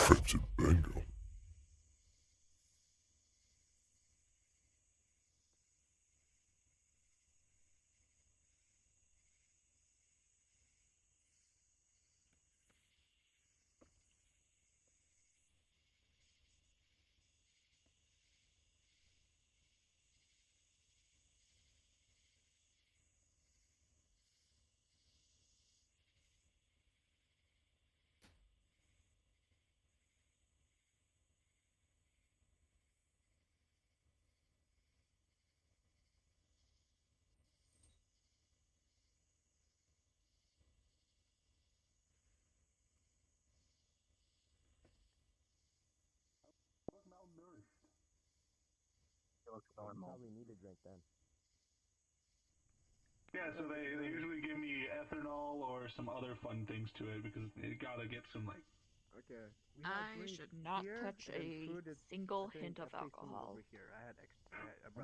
Cryptid bingo. Probably need a drink then. Yeah, so they usually give me ethanol or some other fun things to it because it gotta get some like. Okay. I should not touch a single hint of alcohol.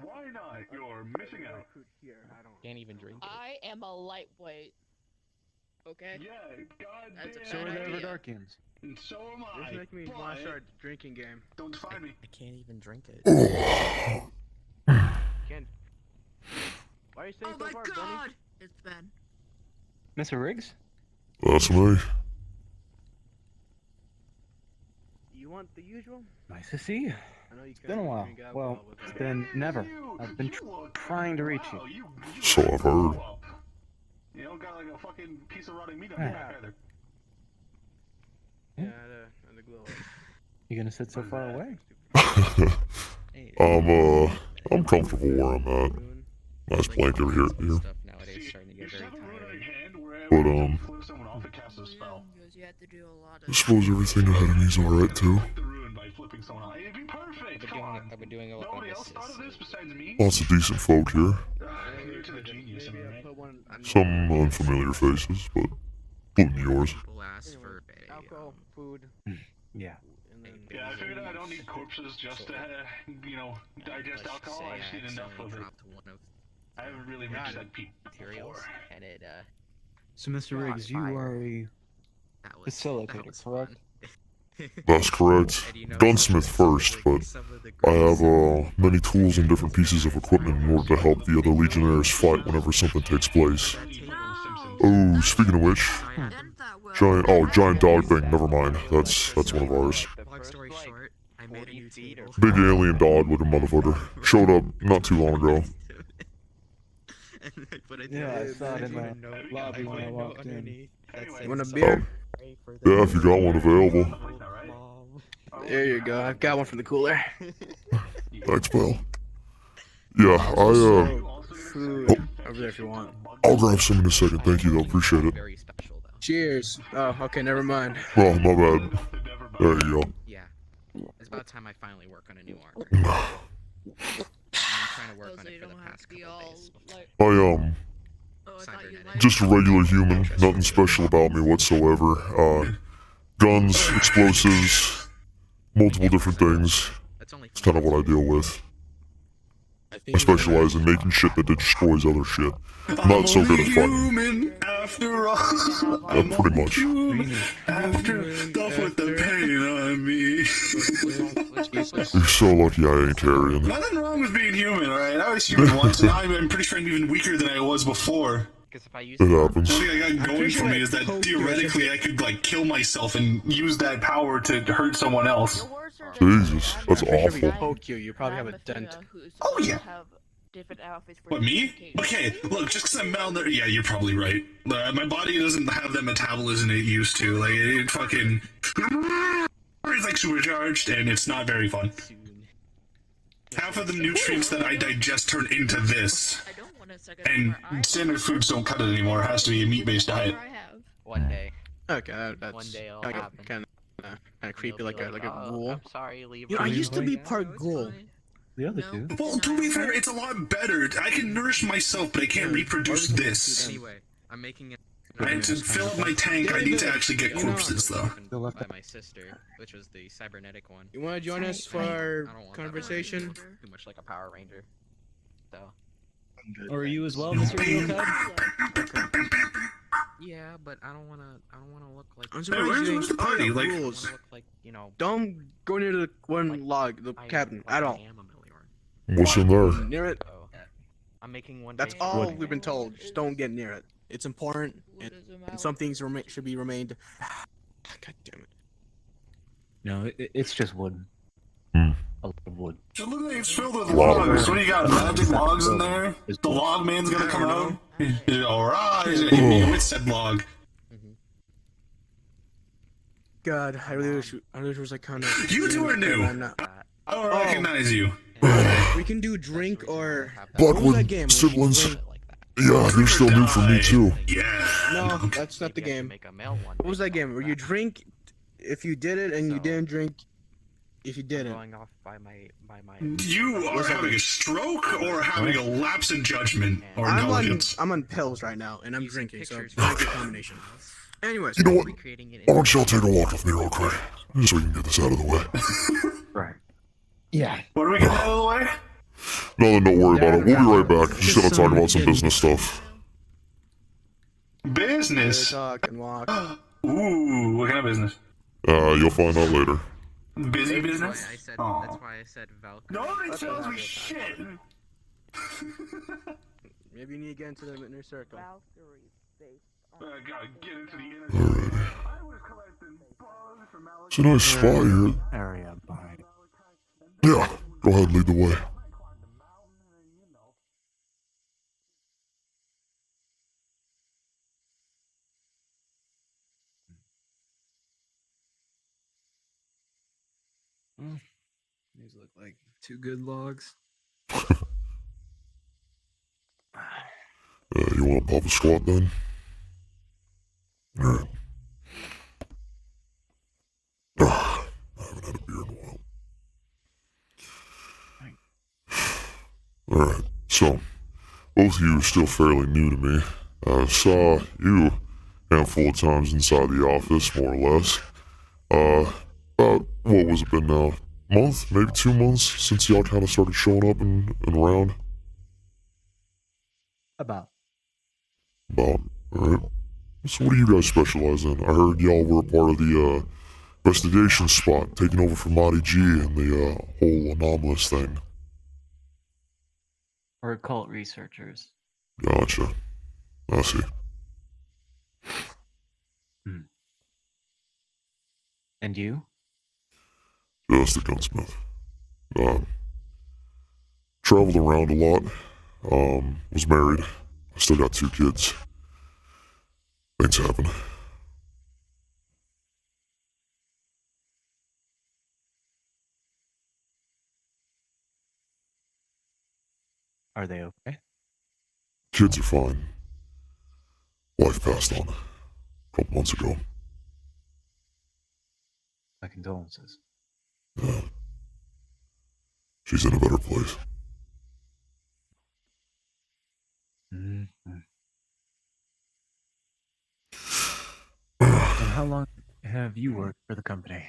Why not? You're missing out. Can't even drink it. I am a lightweight. Okay. Yeah, That's a goddamn. So are bad the idea. Darkians. And so am I. This making me want to start a drinking game. Don't find me. I can't even drink it. Ken. Why are you saying Oh so my far, god! Benny? It's Ben. Mr. Riggs? That's me. You want the usual? Nice to see you. I know you It's been a couldn't while. drink alcohol Well, with it's me. been never. I've been trying to reach you. Wow, you So I've heard. grew up. You don't got like a fucking piece of rotting meat on your back either. Yeah, the glow up. You gonna sit so far away? I'm comfortable where I'm at. Nice blanket here. Stuff nowadays starting to get Just very have a rune in tiring. your hand wherever But, you flip someone off, it casts a spell. Because you have to do a lot I of. suppose everything ahead of me is alright too. Flip the rune by flipping someone off. It'd be perfect. Come on. I've been doing a lot Nobody of else thought of this besides me? Lots of decent folk here. You're to the genius, am I right? Put one Some unfamiliar faces, but including yours. People ask for alcohol, food, Yeah. and then Yeah, I figured I don't need corpses just to, digest alcohol. I've seen enough of it. One of I haven't really reached that peak materials, before. and it So, Mr. Riggs, you are a that was facilitator, correct? That's correct. And, you know, Gunsmith first, but some of the I have greatest many tools and different pieces of equipment in order to help the other Legionnaires fight whenever something takes place. Oh, speaking of which, giant dog thing. Never mind. That's one of ours. Long story short, I made a new table. Big alien dog looking motherfucker. Showed up not too long ago. And I put it Yeah, down. I saw it in put a the note- lobby I when put I a walked note in. underneath that Anyway. said, Want a "So beer? pray for the Yeah, if you got one available. Mom." there you go. I've got one from the cooler. Thanks, pal. Yeah, Food over there if you want. I'll grab some in a second. Thank you, though. Appreciate it. Very special though. Cheers. Oh, okay, never mind. Oh, my bad. There you go. Yeah. It's about time I finally work on a new armor. I've been trying to work So on you it for the don't have past to be couple all days. like. I, Oh, I thought you liked. just a regular human. Nothing special about me whatsoever. Guns, explosives, multiple different things. That's only It's kind of what I deal with. I specialize in making shit that destroys other shit. I'm not so good at fighting. Human after all. Pretty much. After stuff with the pain on me. You're so lucky I ain't Aryan. Nothing wrong with being human, alright? I was human once, and now I'm pretty sure I'm even weaker than I was before. Because if I use It happens. The thing I got going for me is that theoretically I could, like, kill myself and use that power to hurt someone else. Jesus, that's If we awful. poke you, you probably have a dent. Oh, yeah. Different outfits for What, me? different Okay, look, just because I'm malnourished, yeah, you're probably right. My body doesn't have that metabolism it used to. Like, it fucking... It's, like, supercharged, and it's not very fun. soon. Half of the nutrients that I digest turn into this. I don't want a second And armor. I standard foods don't cut it anymore. It has to be a meat-based diet. I have. One day. Okay, that's One day it'll kind happen. of creepy, like a "Oh, ghoul. I'm sorry, leave. You know, I Leave used to right be now. part ghoul. The other No. two. Well, to be fair, it's a lot better. I can nourish myself, but I can't reproduce this. Anyway, I'm making it. And to fill up my tank, I need to actually get corpses, though. By my sister, which was the cybernetic one. You want to join us for I our don't want that conversation? Too much like a Power Ranger. So. Or are you as well, Mr. Wheelcub? Yeah, but I don't wanna look like. I'm Hey, surprised where's- you where's the didn't- party? yeah, Like- I don't rules. wanna look like, you know. Don't go near the one like, log, the cabin, like at I all. am a Melior. What's in there? Near it. So, I'm making one. That's base all right we've been now. told. Just don't get near it. It's important, and some things should be remained. God damn it. No, it's just wood. Hmm. A lot of wood. It looks like it's filled with Log. logs. What do you got? Magic logs in there? The log man's gonna come out? Alright, he's gonna hit me with said log. God, I really wish it was like kind of. You two are new. I don't recognize you. We can do drink or. Blackwood What was that game? siblings. Drink- Yeah, they're still new for me too. Yeah. No, that's not the Maybe I should game. Make a male one. What was that game? Where you drink if you did it and you So- didn't drink if you didn't. Going off by my. You are having a stroke or having a lapse in judgment or intelligence. I'm on pills right now and I'm Using drinking, so pictures it's not a good combination. Anyways, You know what? Recreating it. Why don't y'all take a walk with me real quick? Just so we can get this out of the way. Right. Yeah. What are we getting out of the way? No, then don't worry about it. We'll be right back. Just gotta talk about some business stuff. Business. talk and walk. Ooh, what kind of business? You'll find out later. Busy That's business? why I said. Aw. That's why I said Valkyrie. Nobody That's tells what me I shit. Maybe you need to get into the inner circle. I gotta get into the inner. Alright. I was collecting bugs from It's a nice spot here. Area behind. Yeah, go ahead, lead the way. These look like two good logs. You wanna pop a squat then? Alright. I haven't had a beer in a while. Alright, so, both of you are still fairly new to me. I saw you a handful of times inside the office, more or less. About, what was it been now? Month? Maybe 2 months since y'all kind of started showing up and around? About. About, alright. So what do you guys specialize in? I heard y'all were a part of the, investigation spot, taking over for Marty G and the, whole anomalous thing. We're occult researchers. Gotcha. I see. And you? Just a gunsmith. Traveled around a lot. Was married. I still got 2 kids. Things happen. Are they okay? Kids are fine. Wife passed on a couple months ago. My condolences. She's in a better place. Mm-hmm. And how long have you worked for the company?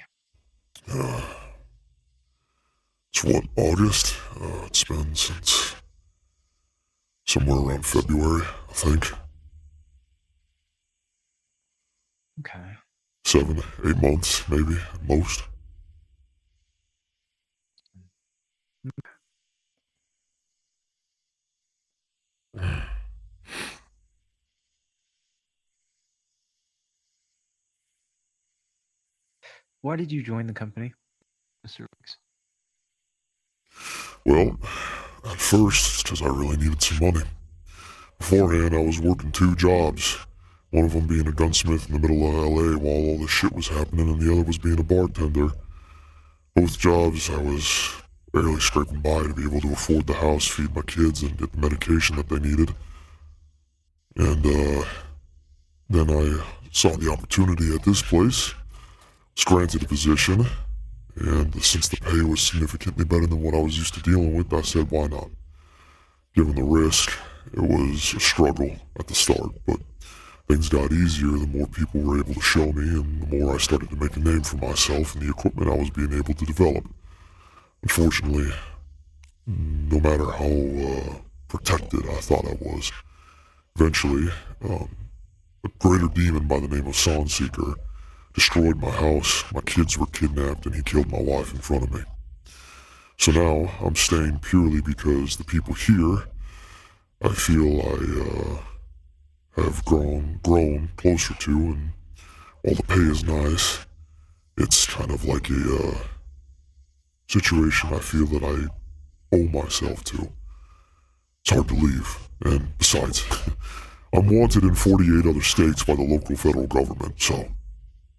It's what, August? It's been since somewhere around February, I think. Okay. 7, 8 months, maybe, at most. Why did you join the company, Mr. Riggs? Well, at first, it's because I really needed some money. Beforehand, I was working 2 jobs. One of them being a gunsmith in the middle of LA while all this shit was happening, and the other was being a bartender. Both jobs, I was barely scraping by to be able to afford the house, feed my kids, and get the medication that they needed. And, then I saw the opportunity at this place, was granted a position, and since the pay was significantly better than what I was used to dealing with, I said, why not? Given the risk, it was a struggle at the start, but things got easier the more people were able to show me, and the more I started to make a name for myself and the equipment I was being able to develop. Unfortunately, no matter how protected I thought I was, eventually, a greater demon by the name of Sunseeker destroyed my house, my kids were kidnapped, and he killed my wife in front of me. So now I'm staying purely because the people here, I feel have grown closer to, and while the pay is nice, it's kind of like a situation I feel that I owe myself to. It's hard to leave, and besides, I'm wanted in 48 other states by the local federal government, so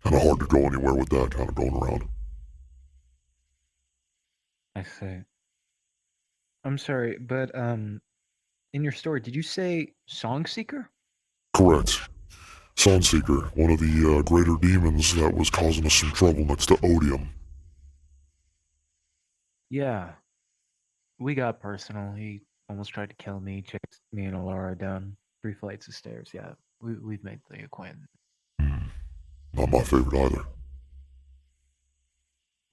kind of hard to go anywhere with that kind of going around. I see. I'm sorry, but in your story, did you say Song Seeker? Correct. Sunseeker, one of the greater demons that was causing us some trouble next to Odium. Yeah. We got personal. He almost tried to kill me, chased me and Alara down 3 flights of stairs. Yeah, we've made the acquaintance. Not my favorite either.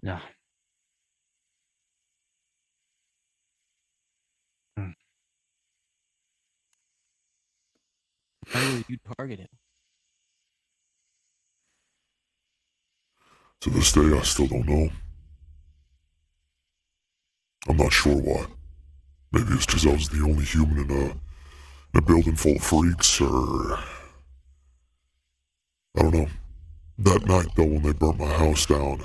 No. Why were you targeted? To this day, I still don't know. I'm not sure why. Maybe it's because I was the only human in a building full of freaks, or I don't know. That night, though, when they burnt my house down,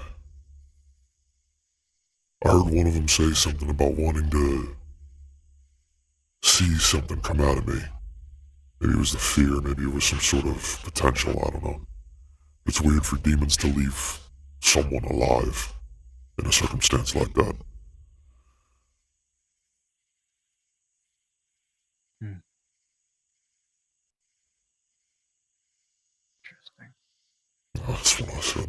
I heard one of them say something about wanting to see something come out of me. Maybe it was the fear, maybe it was some sort of potential, I don't know. It's weird for demons to leave someone alive in a circumstance like that. Interesting. That's what I said.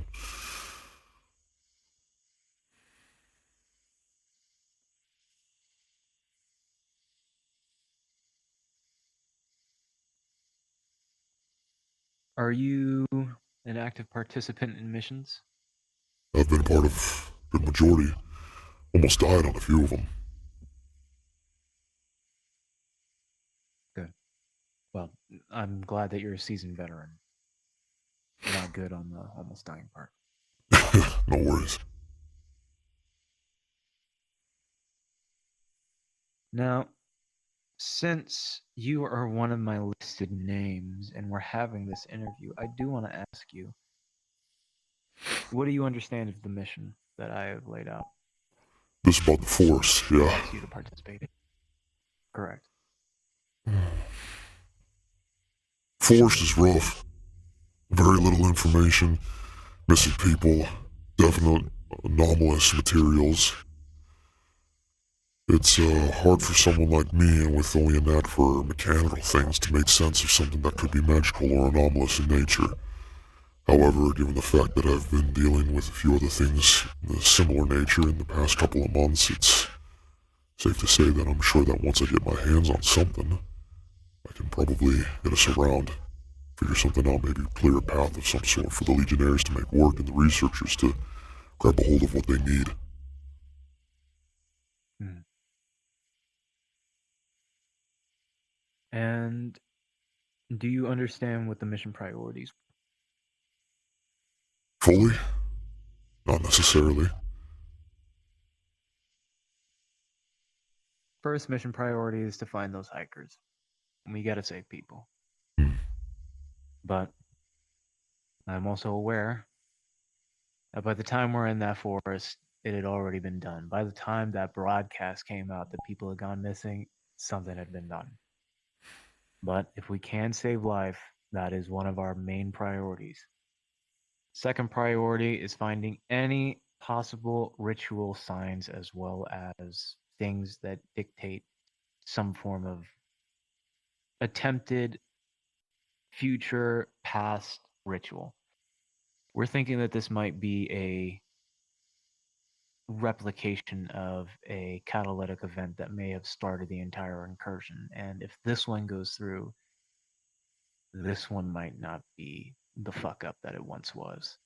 Are you an active participant in missions? I've been a part of a good majority. Almost died on a few of them. Good. Well, I'm glad that you're a seasoned veteran. Not good on the almost dying part. No worries. Now, since you are one of my listed names and we're having this interview, I do want to ask you, what do you understand of the mission that I have laid out? This about the Force, yeah. Ask you to participate in. Correct. Force is rough. Very little information, missing people, definite anomalous materials. It's hard for someone like me, and with only a knack for mechanical things, to make sense of something that could be magical or anomalous in nature. However, given the fact that I've been dealing with a few other things of a similar nature in the past couple of months, it's safe to say that I'm sure that once I get my hands on something, I can probably get us around, figure something out, maybe clear a path of some sort for the Legionnaires to make work and the researchers to grab a hold of what they need. And do you understand what the mission priorities? Fully? Not necessarily. First mission priority is to find those hikers. We gotta save people. But I'm also aware that by the time we're in that forest, it had already been done. By the time that broadcast came out that people had gone missing, something had been done. But if we can save life, that is one of our main priorities. Second priority is finding any possible ritual signs as well as things that dictate some form of attempted future past ritual. We're thinking that this might be a replication of a catalytic event that may have started the entire incursion. And if this one goes through, this one might not be the fuck up that it once was.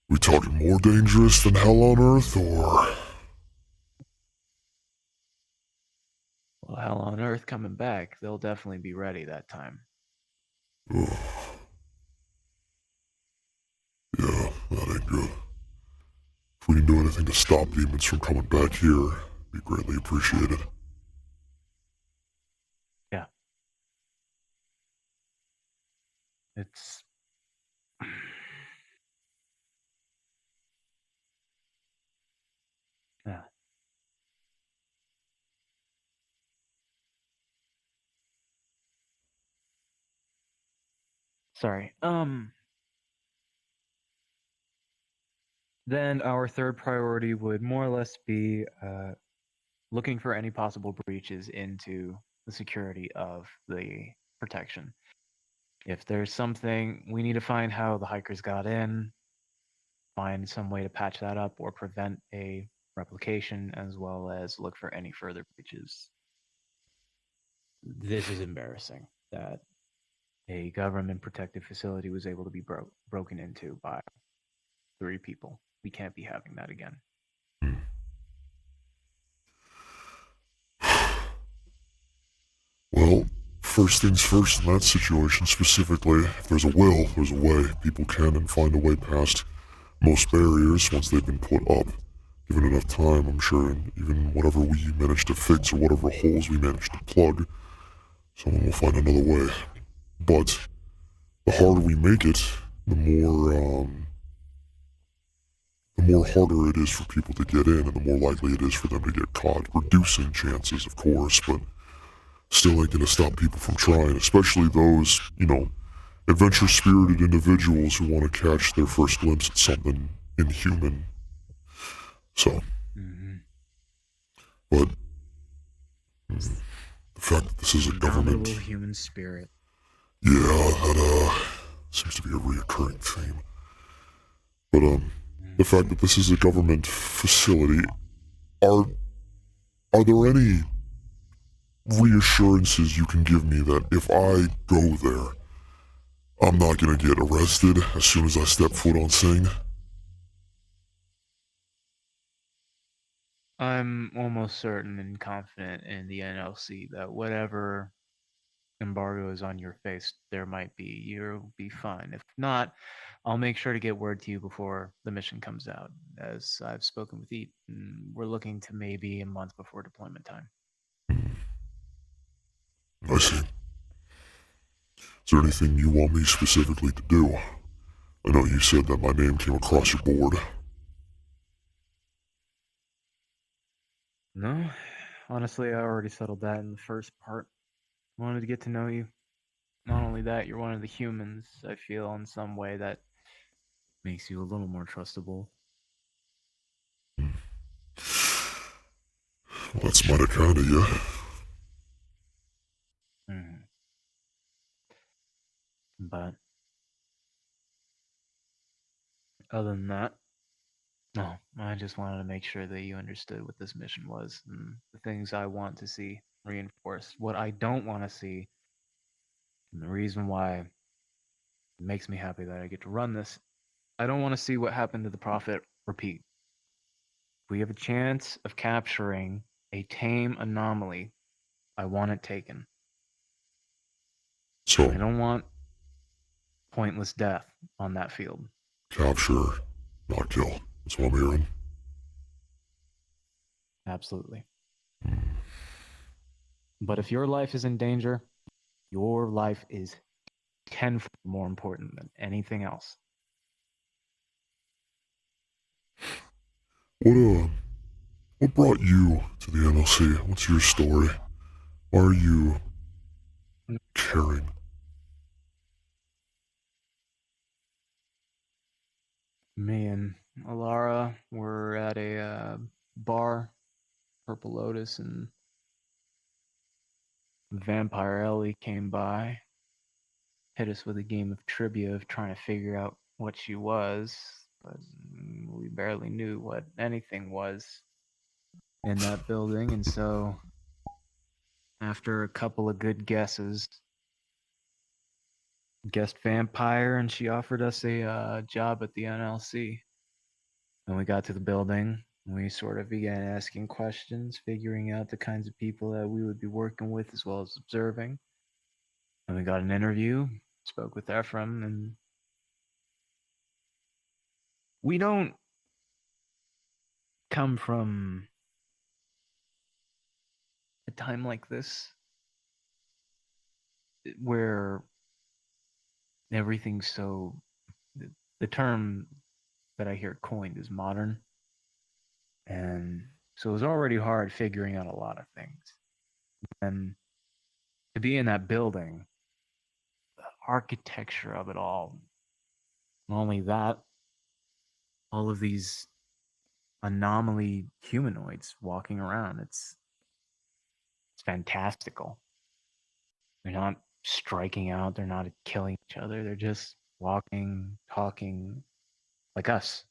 We talking more dangerous than hell on Earth, or? Well, hell on earth coming back. They'll definitely be ready that time. Ugh. Yeah, that ain't good. If we can do anything to stop demons from coming back here, it'd be greatly appreciated. Yeah. It's... yeah. Sorry. Then our third priority would more or less be looking for any possible breaches into the security of the protection. If there's something, we need to find how the hikers got in, find some way to patch that up or prevent a replication, as well as look for any further breaches. This is embarrassing that a government protected facility was able to be broken into by 3 people. We can't be having that again. Well, first things first in that situation specifically, if there's a will, there's a way. People can and find a way past most barriers once they've been put up. Given enough time, I'm sure, and even whatever we manage to fix or whatever holes we manage to plug, someone will find another way. But the harder we make it, the more harder it is for people to get in, and the more likely it is for them to get caught. Reducing chances, of course, but still ain't gonna stop people from trying, especially those, adventure-spirited individuals who want to catch their first glimpse at something inhuman. So, but the fact that this is a government... Indomitable human spirit. Yeah, that seems to be a reoccurring theme. But the fact that this is a government facility, are there any reassurances you can give me that if I go there, I'm not gonna get arrested as soon as I step foot on scene? I'm almost certain and confident in the NLC that whatever embargo is on your face, there might be, you'll be fine. If not, I'll make sure to get word to you before the mission comes out. As I've spoken with Eaton, we're looking to maybe a month before deployment time. I see. Is there anything you want me specifically to do? I know you said that my name came across your board. No, honestly, I already settled that in the first part. Wanted to get to know you. Not only that, you're one of the humans, I feel, in some way that makes you a little more trustable. Well, that's mighty kind of you. But other than that, no, I just wanted to make sure that you understood what this mission was and the things I want to see reinforced. What I don't want to see, and the reason why it makes me happy that I get to run this, I don't want to see what happened to the Prophet repeat. If we have a chance of capturing a tame anomaly, I want it taken. So, I don't want pointless death on that field. capture, not kill. That's what I'm hearing. Absolutely. But if your life is in danger, your life is tenfold more important than anything else. What brought you to the NLC? What's your story? Why are you caring? Me and Alara were at a bar, Purple Lotus, and Vampire Ellie came by, hit us with a game of trivia of trying to figure out what she was, but we barely knew what anything was in that building, and so after a couple of good guesses, guessed vampire, and she offered us a job at the NLC. When we got to the building, We sort of began asking questions, figuring out the kinds of people that we would be working with as well as observing. And we got an interview, spoke with Ephraim, and we don't come from a time like this where everything's so. The term that I hear coined is modern. And so it was already hard figuring out a lot of things. And to be in that building, the architecture of it all, not only that, all of these anomaly humanoids walking around, it's fantastical. They're not striking out, they're not killing each other, they're just walking, talking like us.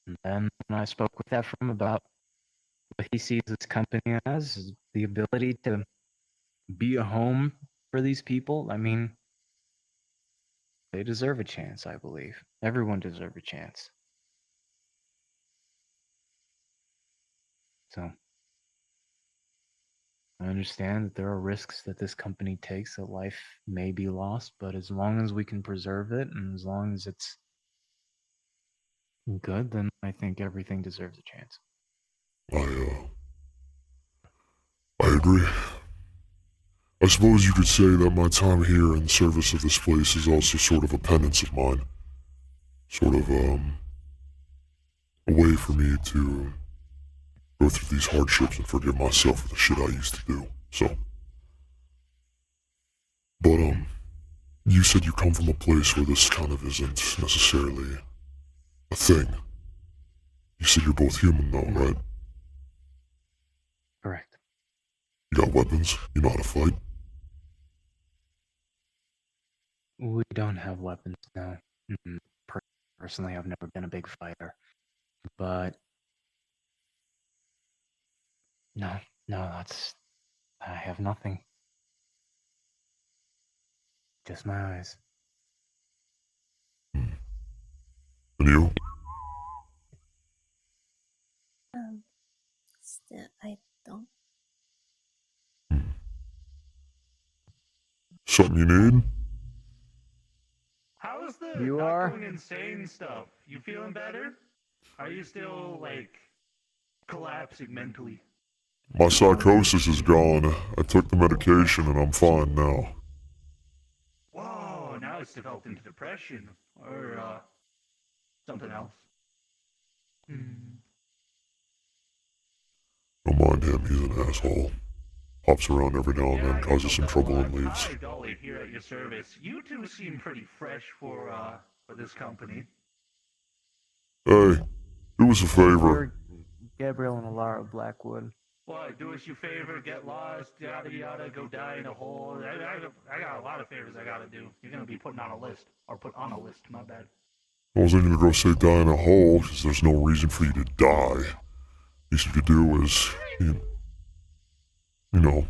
And then when I spoke with Ephraim about what he sees this company as, is the ability to be a home for these people. I mean, they deserve a chance, I believe. Everyone deserves a chance. So, I understand that there are risks that this company takes, that life may be lost, but as long as we can preserve it and as long as it's good, then I think everything deserves a chance. I agree. I suppose you could say that my time here in service of this place is also sort of a penance of mine. Sort of, a way for me to go through these hardships and forgive myself for the shit I used to do. So. But, you said you come from a place where this kind of isn't necessarily a thing. You said you're both human though, right? Correct. You got weapons? You know how to fight? We don't have weapons now. Personally, I've never been a big fighter. But no, I have nothing. Just my eyes. And you? Still, I don't. Something you need? How's the You not are? going insane stuff? You feeling better? Are you still, like, collapsing mentally? My psychosis is gone. I took the medication and I'm fine now. Whoa, now it's developed into depression. Or, something else. Don't mind him, he's an asshole. Hops around every now and then, causes some trouble and leaves. Hi, Dolly, here at your service. You two seem pretty fresh for this company. Hey, do us a favor. We're Gabriel and Alara Blackwood. What, do us you favor, get lost, yada yada, go die in a hole. I got a lot of favors I gotta do. You're gonna be putting on a list. Or put on a list, my bad. I wasn't gonna go say die in a hole, because there's no reason for you to die. Least you could do is, you know.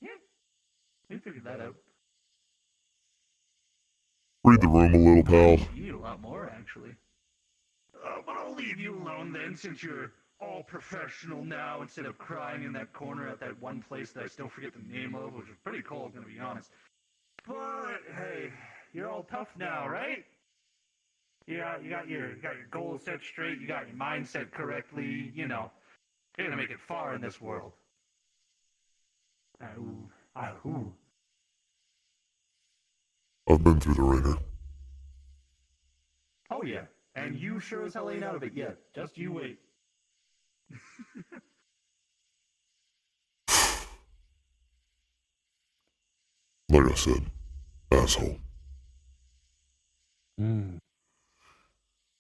Yeah, we figured that out. Read the room a little, pal. You need a lot more, actually. But I'll leave you alone then, since you're all professional now, instead of crying in that corner at that one place that I still forget the name of, which was pretty cool, gonna be honest. But, hey, you're all tough now, right? You got your goals set straight, you got your mind set correctly, you know. You're gonna make it far in this world. Ahoo. I've been through the ringer. Oh yeah, and you sure as hell ain't out of it yet. Just you wait. Like I said, asshole.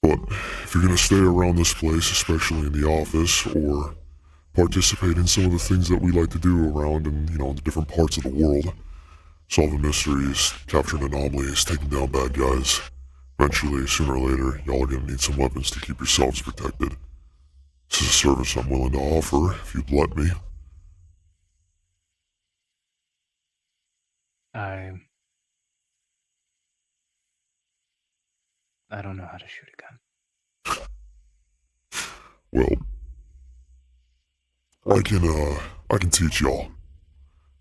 But if you're gonna stay around this place, especially in the office, or participate in some of the things that we like to do around in, the different parts of the world, solving mysteries, capturing anomalies, taking down bad guys, eventually, sooner or later, y'all are gonna need some weapons to keep yourselves protected. This is a service I'm willing to offer, if you'd let me. I don't know how to shoot a gun. Well, I can teach y'all.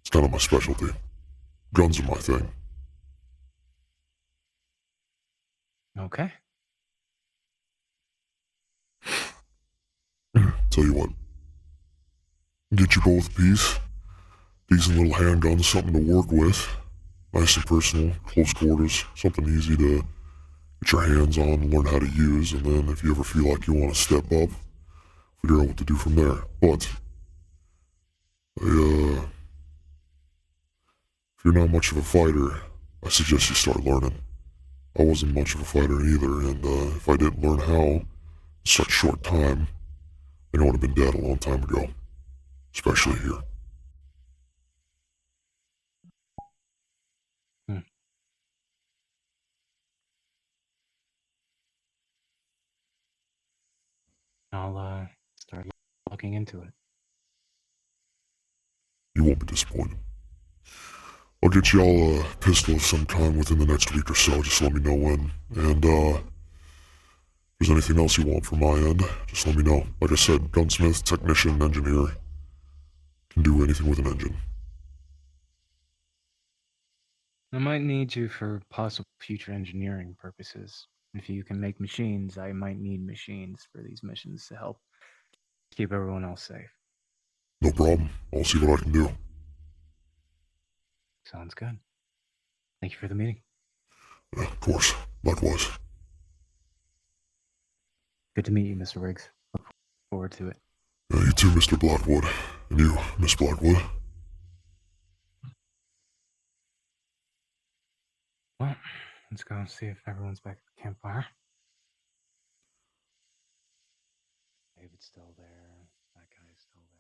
It's kind of my specialty. Guns are my thing. Okay. Tell you what. Get you both a piece. Decent little handgun, something to work with. Nice and personal, close quarters, something easy to get your hands on and learn how to use, and then if you ever feel like you want to step up, figure out what to do from there. But, if you're not much of a fighter, I suggest you start learning. I wasn't much of a fighter either, and if I didn't learn how in such short time, then I would have been dead a long time ago. Especially here. I'll start looking into it. You won't be disappointed. I'll get y'all a pistol of some kind within the next week or so, just let me know when. And, if there's anything else you want from my end, just let me know. Like I said, gunsmith, technician, engineer. Can do anything with an engine. I might need you for possible future engineering purposes. If you can make machines, I might need machines for these missions to help keep everyone else safe. No problem. I'll see what I can do. Sounds good. Thank you for the meeting. Yeah, of course. Likewise. Good to meet you, Mr. Riggs. Look forward to it. You too, Mr. Blackwood. And you, Miss Blackwood. Well, let's go and see if everyone's back at the campfire. David's still there. That guy's still there.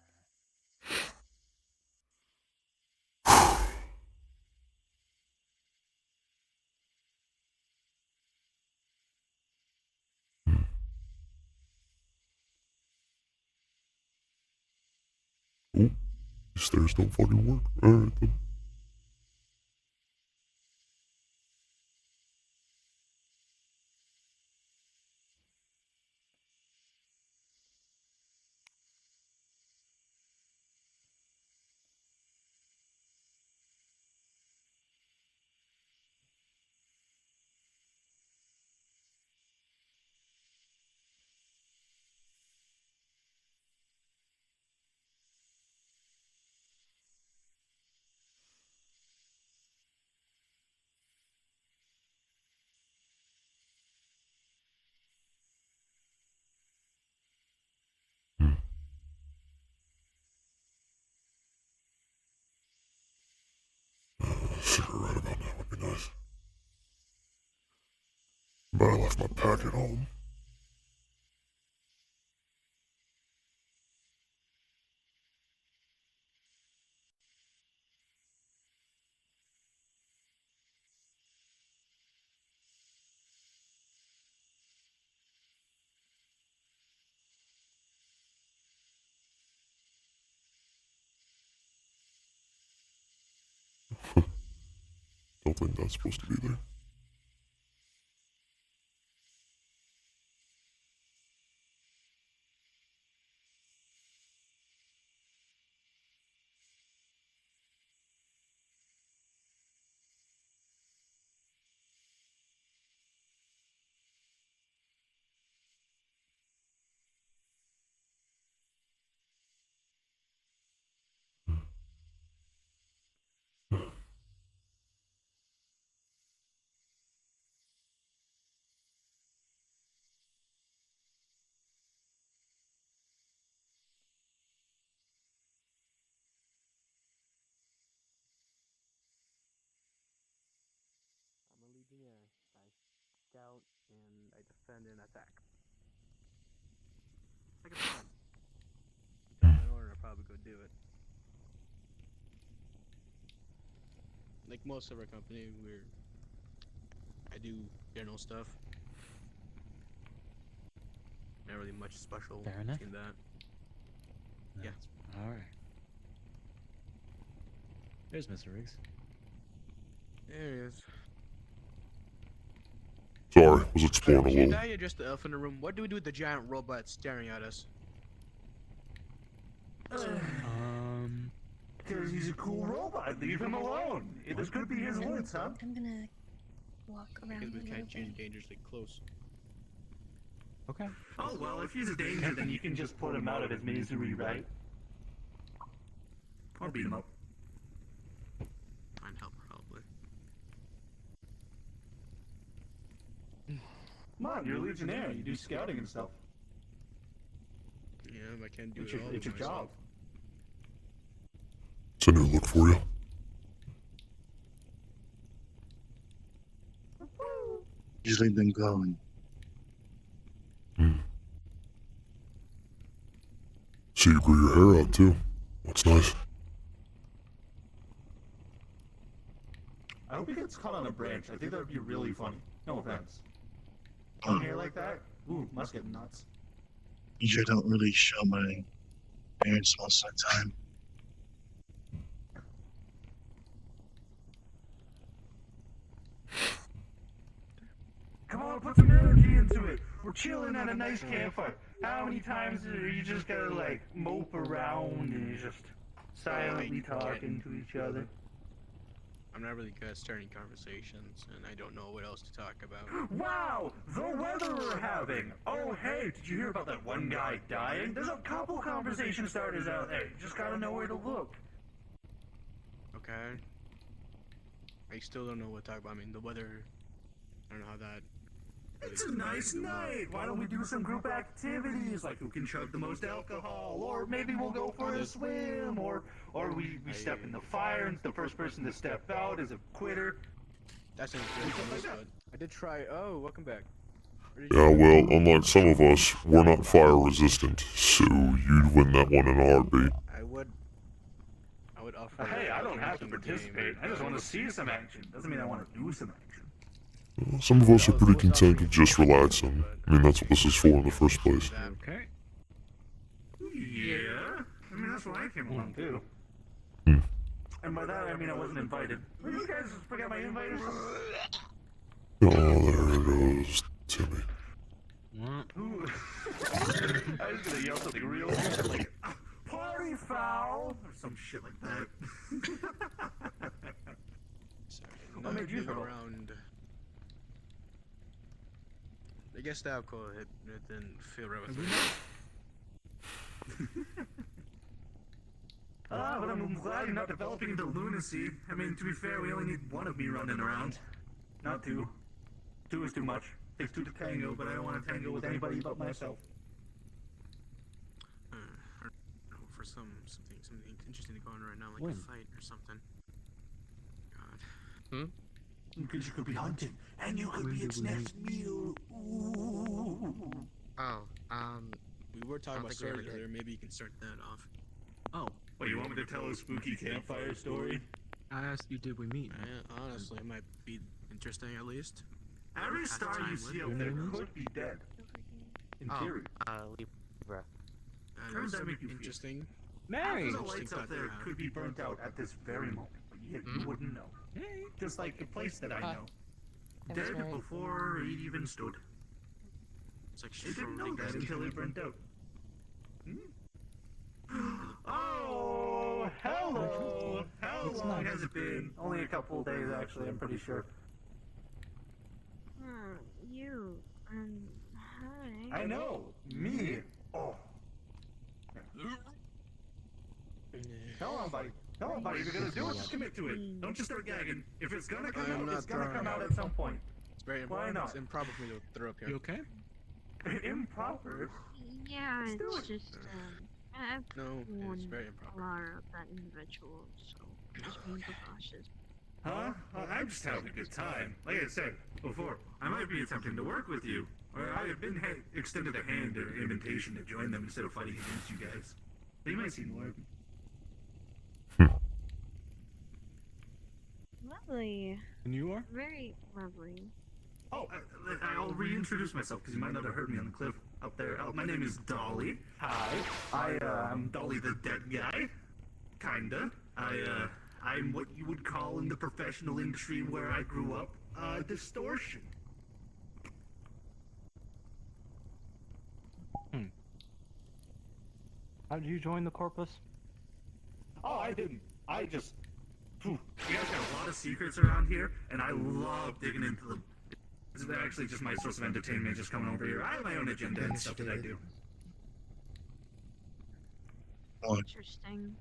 Oh, these stairs don't fucking work. Alright then. Cigarette about that would be nice. But I left my pack at home. Don't think that's supposed to be there. I'm a legionnaire. I scout and I defend and attack. Like a plan. You tell me an order, I'll probably go do it. Like most of our company, I do general stuff. Not really much special Fair enough. in that. Yeah. All right. There's Mr. Riggs. There he is. Sorry, was exploring a Is your little. guy just the elf in the room? What do we do with the giant robot staring at us? he's a cool robot. Leave him alone. This could be his woods, huh? I'm gonna walk around Because a we little can't change bit. dangerously close. Okay. Oh, well, if he's a danger, then you can just put him out of his misery, right? Or beat him up. Find help, probably. Come on, you're a legionnaire. You do scouting and stuff. Yeah, I can't do It's it your, all it's your myself. job. Send me a look for you. Just leave them going. See you grew your hair out too. That's nice. I hope he gets caught on a branch. I think that would be really funny. No offense. Long hair like that? Ooh, must get nuts. Usually don't really show my parents most of the time. Come on, put some energy into it. We're chilling at a nice campfire. How many times are you just gotta like mope around and just silently talking to each other? I'm not really good at starting conversations, and I don't know what else to talk about. Wow, the weather we're having. Oh, hey, did you hear about that one guy dying? There's a couple conversation starters out there. You just gotta know where to look. Okay. I still don't know what to talk about. I mean, the weather. I don't know how that. It's a nice night. Why don't we do some group activities, like who can chug the most alcohol, or maybe we'll go for a swim, or we step in the fire, and the first person to step out is a quitter. That's interesting, but I did try. Oh, welcome back. Yeah, well, unlike some of us, we're not fire resistant, so you'd win that one in a heartbeat. I would offer. Hey, I don't have to drinking participate. game, I just but- want to see some action. Doesn't mean I want to do some action. Some of us are pretty content with just relaxing. I mean, that's what this is for in the first place. Okay. Yeah, I mean that's what I came along to. Hmm. And by that I mean I wasn't invited. Well, you guys forgot my invite or something? Oh, there goes Timmy. Ooh. I was gonna yell something real weird, like party foul or some shit like that. Sorry, What not made you being throw? around. I guess the alcohol it didn't feel right with me. But I'm glad you're not developing into lunacy. I mean, to be fair, we only need one of me running around. Not two. Two is too much. Takes two to tango, but I don't want to tango with anybody but myself. I don't know, for something interesting to go on right now, like When? a fight or something. God. Because you could be hunting, and you could be its next meal. Ooh. Oh, We were talking I don't about think we ever stories did. earlier. Maybe you can start that off. Oh, Well, you want me to tell a spooky campfire story? I asked you, did we meet? Honestly, it might be interesting at least. Every Pass star time you with see it. out there could be dead. In oh, theory. Libra. How does that make you feel? Interesting. Mary. Half of the Interesting lights up thought there you have. could be burnt out at this very moment, but yet you wouldn't know. Just like the place that I know. I was Dead married. before it even stood. It's like They didn't know Schrodinger's that until cat. it burnt out. Oh, hello! How It's long not- has it been? Only a couple of days, actually, I'm pretty sure. You, hi. I know! Me! Oh. Come on, buddy. Come on, buddy. If you're gonna do it, just commit to it. Don't just start gagging. If it's gonna come I'm out, not it's gonna come throwing out up. at some point. It's very Why important. not? It's improper for me to throw up here. You okay? Improper? Yeah, Let's do it's it. just, I've No, it's warned very a improper. lot of that individual, so just being precautious. Huh? I'm just having a good time. Like I said before, I might be attempting to work with you. Or I have been extended a hand or invitation to join them instead of fighting against you guys. They might seem more. Lovely. And you are? Very lovely. Oh, I'll reintroduce myself because you might not have heard me on the cliff up there. My name is Dolly. Hi. I'm Dolly the dead guy. Kinda. I'm what you would call in the professional industry where I grew up, distortion. How did you join the corpus? Oh, I didn't. I just... You guys got a lot of secrets around here, and I love digging into them. This is actually just my source of entertainment, just coming over here. I have my own agenda and stuff that I do. Interesting.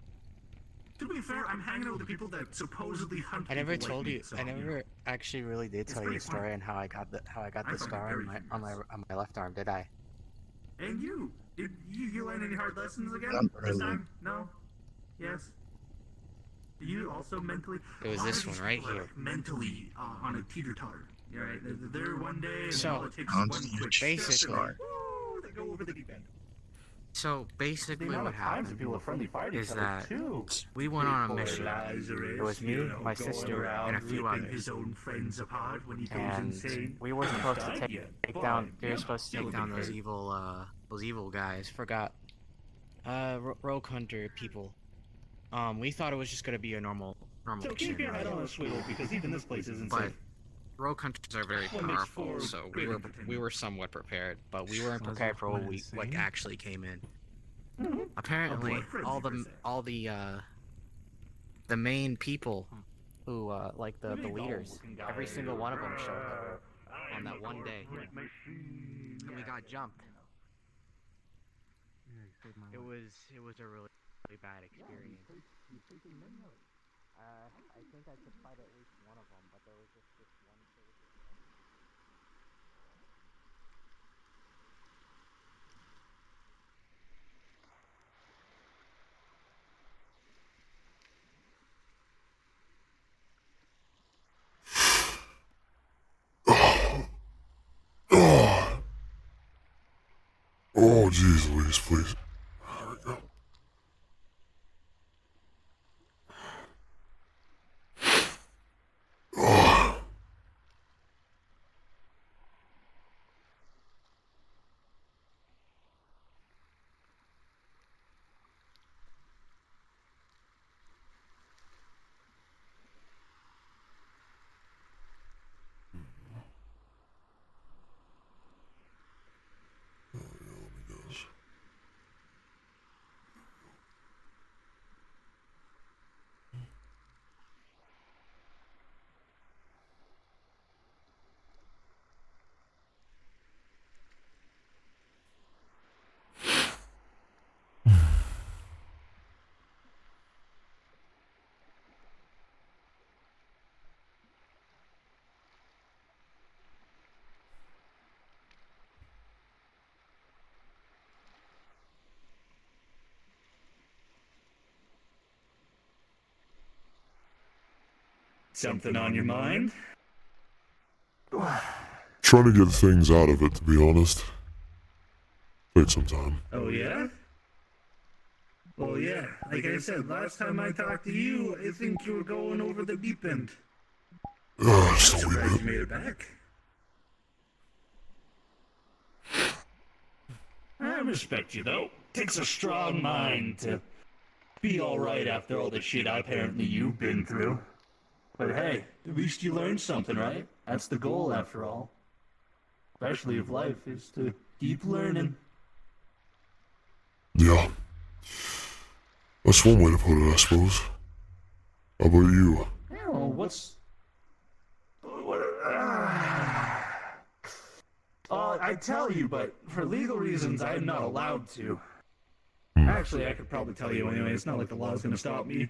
To be fair, I'm hanging out with the people that supposedly hunt I never people told like you. me, so, I never actually really did It's tell you pretty the story fun. on how I got the I scar find it on very my left arm, did I? And you? Did you learn any hard lessons again? Not This really. time? No? Yes? Do you also mentally... It was a lot this of these one right people are, here. like, mentally on a teeter-totter. You're right. They're there one day, and So, all it takes is I'll one just quick use step, basically- and they go over the deep end. So basically, The amount what of times happened people are friendly fire to is each other, that too. we went on a Poor mission. Lazarus, It was me, you know, my going sister, around and a few ripping others. his own friends apart when he goes And insane. we were supposed to Died take yet, down. but, They were yeah, supposed to still take a down big those evil guys. Forgot. Rogue hunter people. We thought it was just gonna be a normal So mission, keep your head right? on a swivel, because even this place isn't But safe. rogue hunters are very What makes powerful, for so great we entertainment. were somewhat prepared, but we weren't Sounds prepared for what like what insane. actually came in. Mhm. Apparently, A blood frenzy, per se. the main people who like the Big leaders, old-looking guy. every single one of them showed up I'm on that a one day, corporate machine. and we Yeah. got jumped. It was a really bad experience. I think I could fight at least one of them, but there was just this one. Oh, jeez Louise, please. There we go. Oh. Oh, yeah, let me guess. Something on your mind? Trying to get things out of it, to be honest. Take some time. Oh, yeah? Well, yeah, like I said, last time I talked to you, I think you were going over the deep end. Just a wee Surprised you bit. made it back. I respect you, though. Takes a strong mind to be alright after all the shit apparently you've been through. But hey, at least you learned something, right? That's the goal, after all. Especially if life is to keep learning. Yeah. That's one way to put it, I suppose. How about you? Oh, what's... I'd tell you, but for legal reasons, I'm not allowed to. Actually, I could probably tell you anyway. It's not like the law's gonna stop me.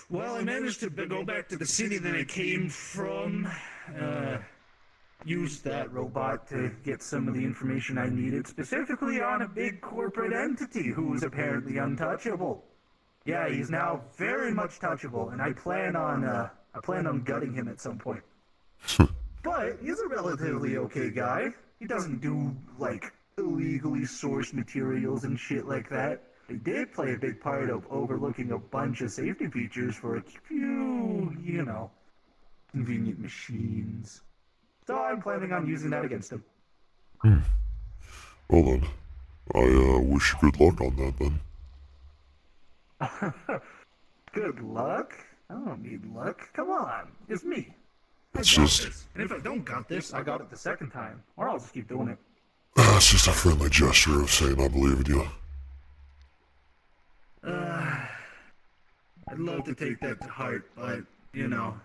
Well, I managed to go back to the city that I came from. Used that robot to get some of the information I needed, specifically on a big corporate entity who's apparently untouchable. Yeah, he's now very much touchable, and I plan on gutting him at some point. But he's a relatively okay guy. He doesn't do, like, illegally sourced materials and shit like that. He did play a big part of overlooking a bunch of safety features for a few, you know, convenient machines. So I'm planning on using that against him. Well then, I wish you good luck on that then. Good luck? I don't need luck. Come on, it's me. It's just, And if I don't got this, I got it the second time. Or I'll just keep doing it. it's just a friendly gesture of saying I believe in you. I'd love to take that to heart, but, you know,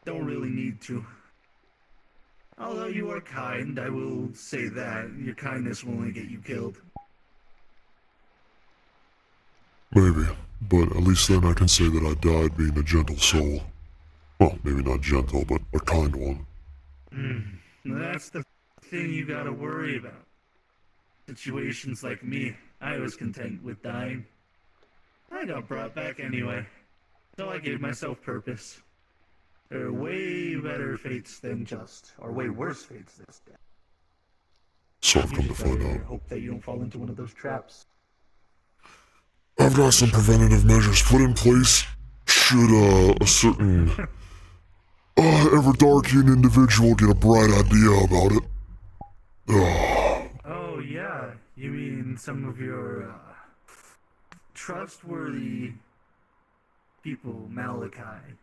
don't really need to. Although you are kind, I will say that. Your kindness will only get you killed. Maybe, but at least then I can say that I died being a gentle soul. Well, maybe not gentle, but a kind one. That's the thing you gotta worry about. Situations like me, I was content with dying. I got brought back anyway, so I gave myself purpose. There are way better fates than just, or way worse fates than death. So I've You come to just find better out. hope that you don't fall into one of those traps. I've got some preventative measures put in place. Should a certain ever-darkening individual get a bright idea about it. Oh yeah, you mean some of your trustworthy people, Malachi.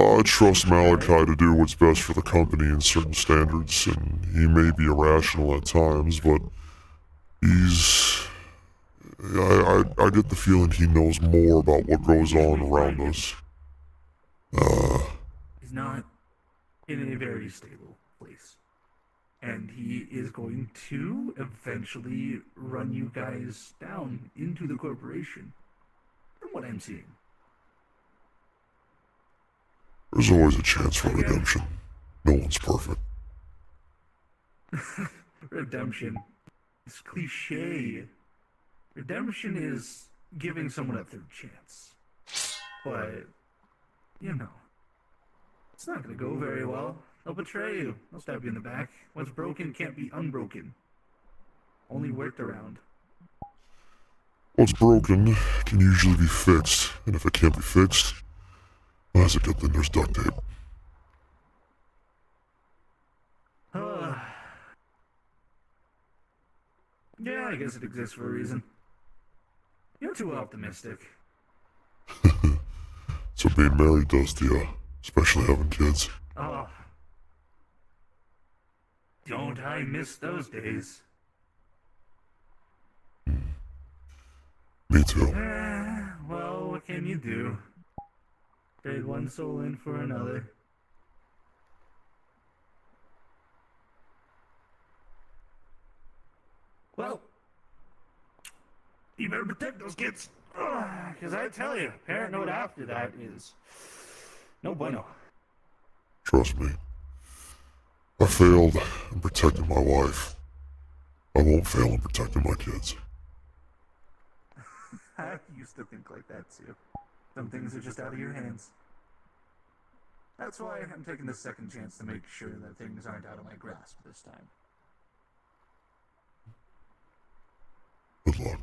I trust Malachi to do what's best for the company in certain standards, and he may be irrational at times, but he's... I get the feeling he knows more about what goes on around us. He's not in a very stable place. And he is going to eventually run you guys down into the corporation. From what I'm seeing. There's always a chance for redemption. No one's perfect. Redemption. It's cliche. Redemption is giving someone a third chance. But, you know, it's not going to go very well. They'll betray you. They'll stab you in the back. What's broken can't be unbroken. Only worked around. What's broken can usually be fixed, and if it can't be fixed, well, that's a good thing there's duct tape. Yeah, I guess it exists for a reason. You're too optimistic. That's what being married does to you, especially having kids. Oh. Don't I miss those days? Me too. Well, what can you do? Trade one soul in for another. Well, you better protect those kids. Because I tell you, parenthood after that is no bueno. Trust me. I failed in protecting my wife. I won't fail in protecting my kids. I used to think like that too. Some things are just out of your hands. That's why I'm taking the second chance to make sure that things aren't out of my grasp this time. Good luck.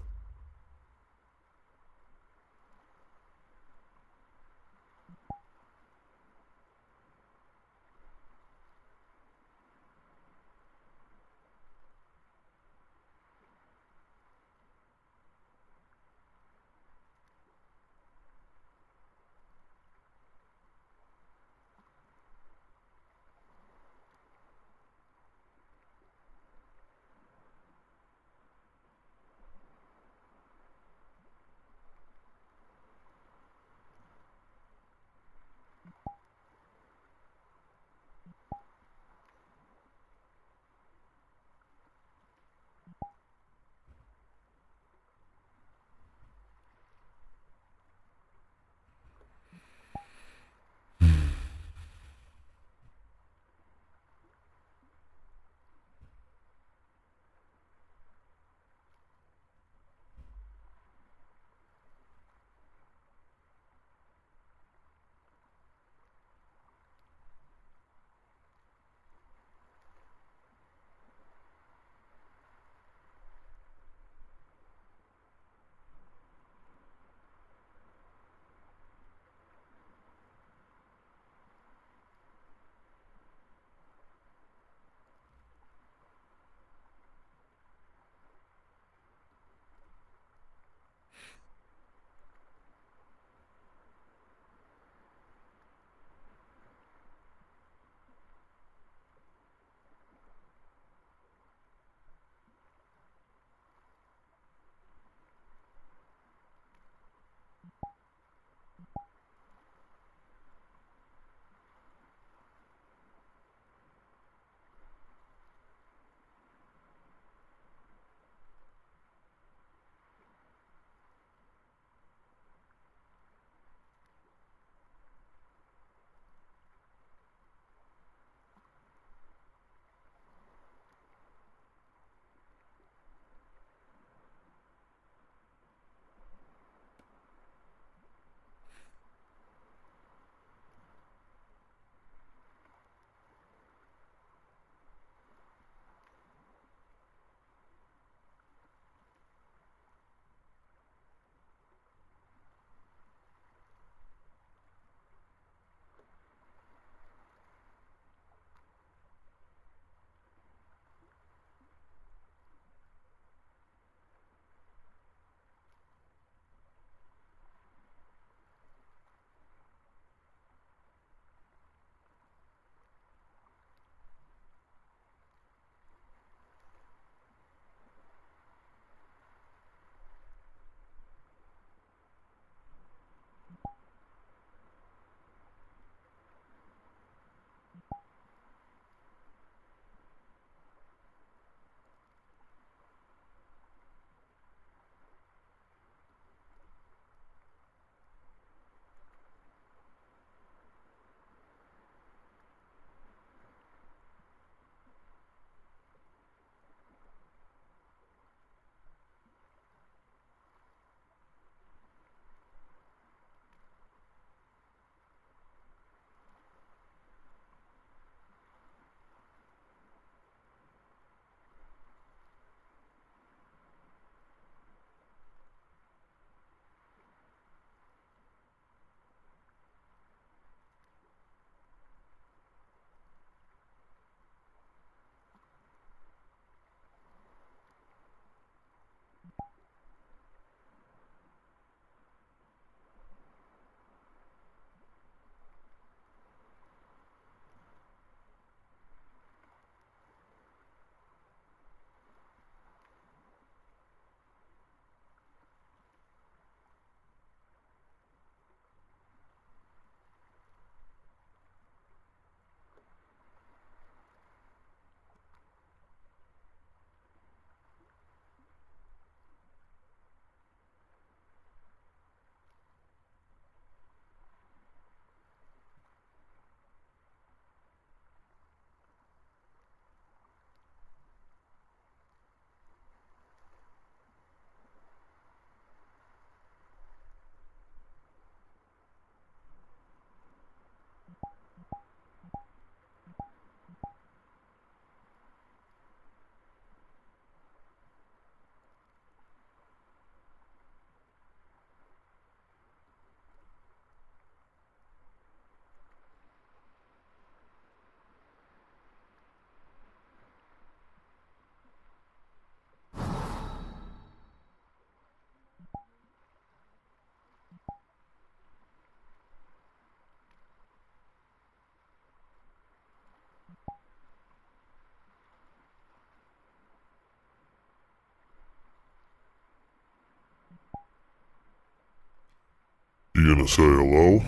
gonna say hello?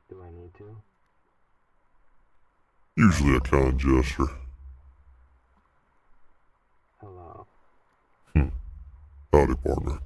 Do I need to? Usually a kind gesture. Hello. Howdy, partner.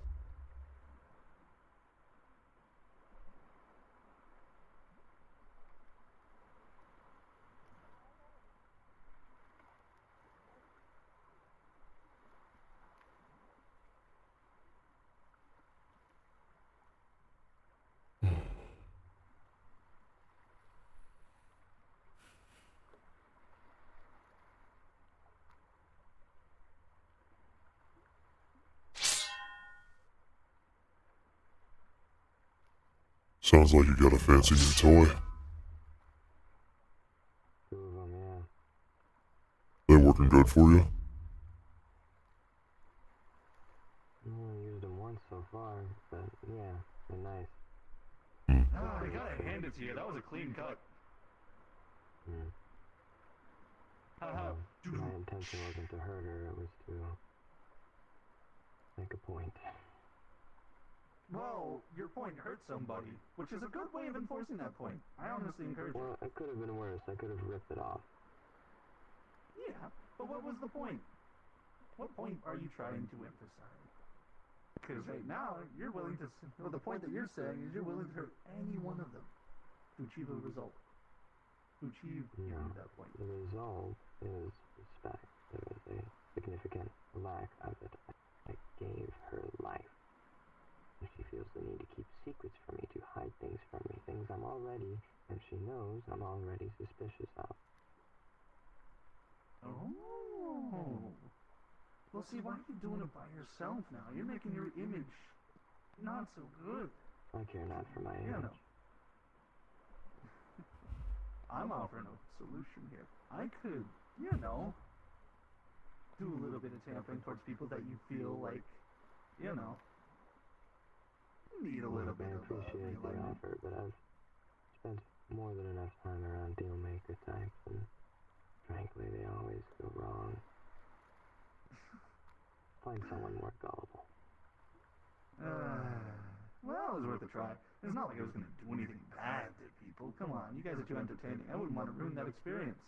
Sounds like you got a fancy new toy. 2 of them, yeah. They working good for you? I only used them once so far, but yeah, they're nice. I gotta hand it to you. That was a clean cut. My intention wasn't to hurt her, it was to make a point. Well, your point hurt somebody, which is a good way of enforcing that point. I honestly encourage it. Well, it could have been worse. I could have ripped it off. Yeah, but what was the point? What point are you trying to emphasize? Because right now, you're willing to... Well, the point that you're saying is you're willing to hurt any one of them to achieve a result. To achieve that point. The result is respect. There was a significant lack of it. I gave her life. And she feels the need to keep secrets from me, to hide things from me, things I'm already, and she knows I'm already suspicious of. Oh. Well, see, why are you doing it by yourself now? You're making your image not so good. I care not for my image. No. I'm offering a solution here. I could, do a little bit of tampering towards people that you feel like, need a little bit I of appreciate the offer, but I've spent more than enough time around deal-maker types, and frankly, they always go wrong. Find someone more gullible. Well, it was worth a try. It's not like I was going to do anything bad to people. Come on, you guys are too entertaining. I wouldn't want to ruin that experience.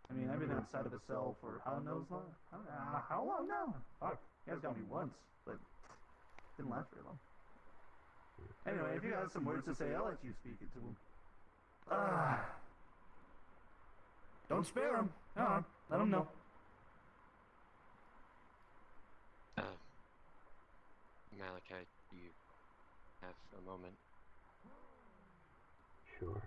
I mean, I've been outside of a cell for how long now? Fuck, you guys got me once, but didn't last very long. Anyway, if you got some words to say, I'll let you speak it to them. Don't spare them. Come on, let them know. Malachi, do you have a moment? Sure.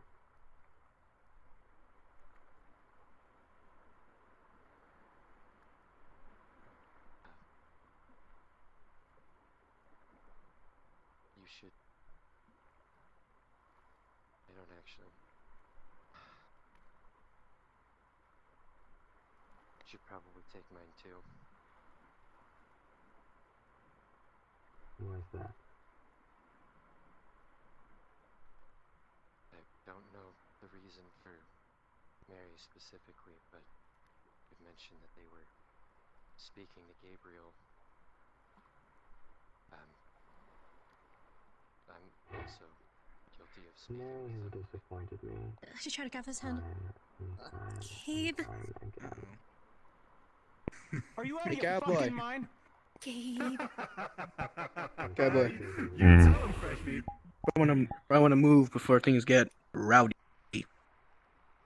You should... I don't actually... You should probably take mine too. Why's that? I don't know the reason for Mary specifically, but you mentioned that they were speaking to Gabriel. I'm also guilty of speaking Mary with has him. disappointed me. I should try to grab his hand. Gabe. Are you out Hey, of your cowboy. fucking mind? Gabe. Cowboy. I wanna move before things get rowdy.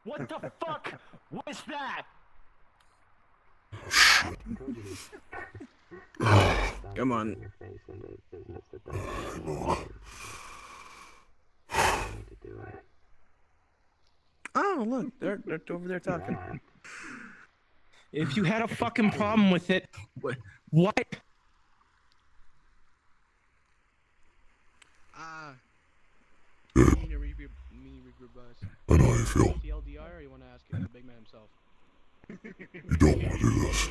What the fuck was that? Come on. Your face into business that doesn't need to do it. Oh, look, they're over there talking. If you had a fucking problem with it, what? I know how you feel. TLDR, or you want to ask the big man himself? You don't want to do this.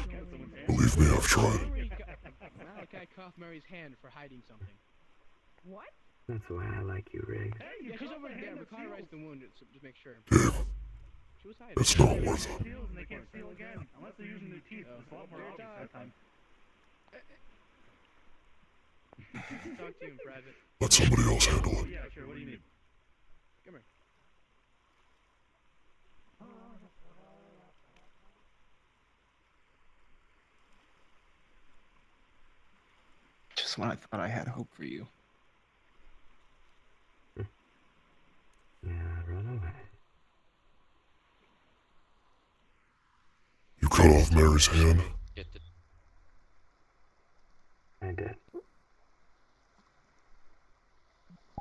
Believe me, I've tried. Malachi cuffed Mary's hand for hiding something. What? That's why I like you, Riggs. Yeah, she's over there. We cauterized the wound, so just make sure. She was hiding. It's not worth it. And they can't steal again, unless they're using their teeth to swap more objects that time. Talk to you in private. Let somebody else handle it. Yeah, sure. What do you need? Come here. Just when I thought I had hope for you. Yeah, run away. You cut off Mary's hand? Get the I did.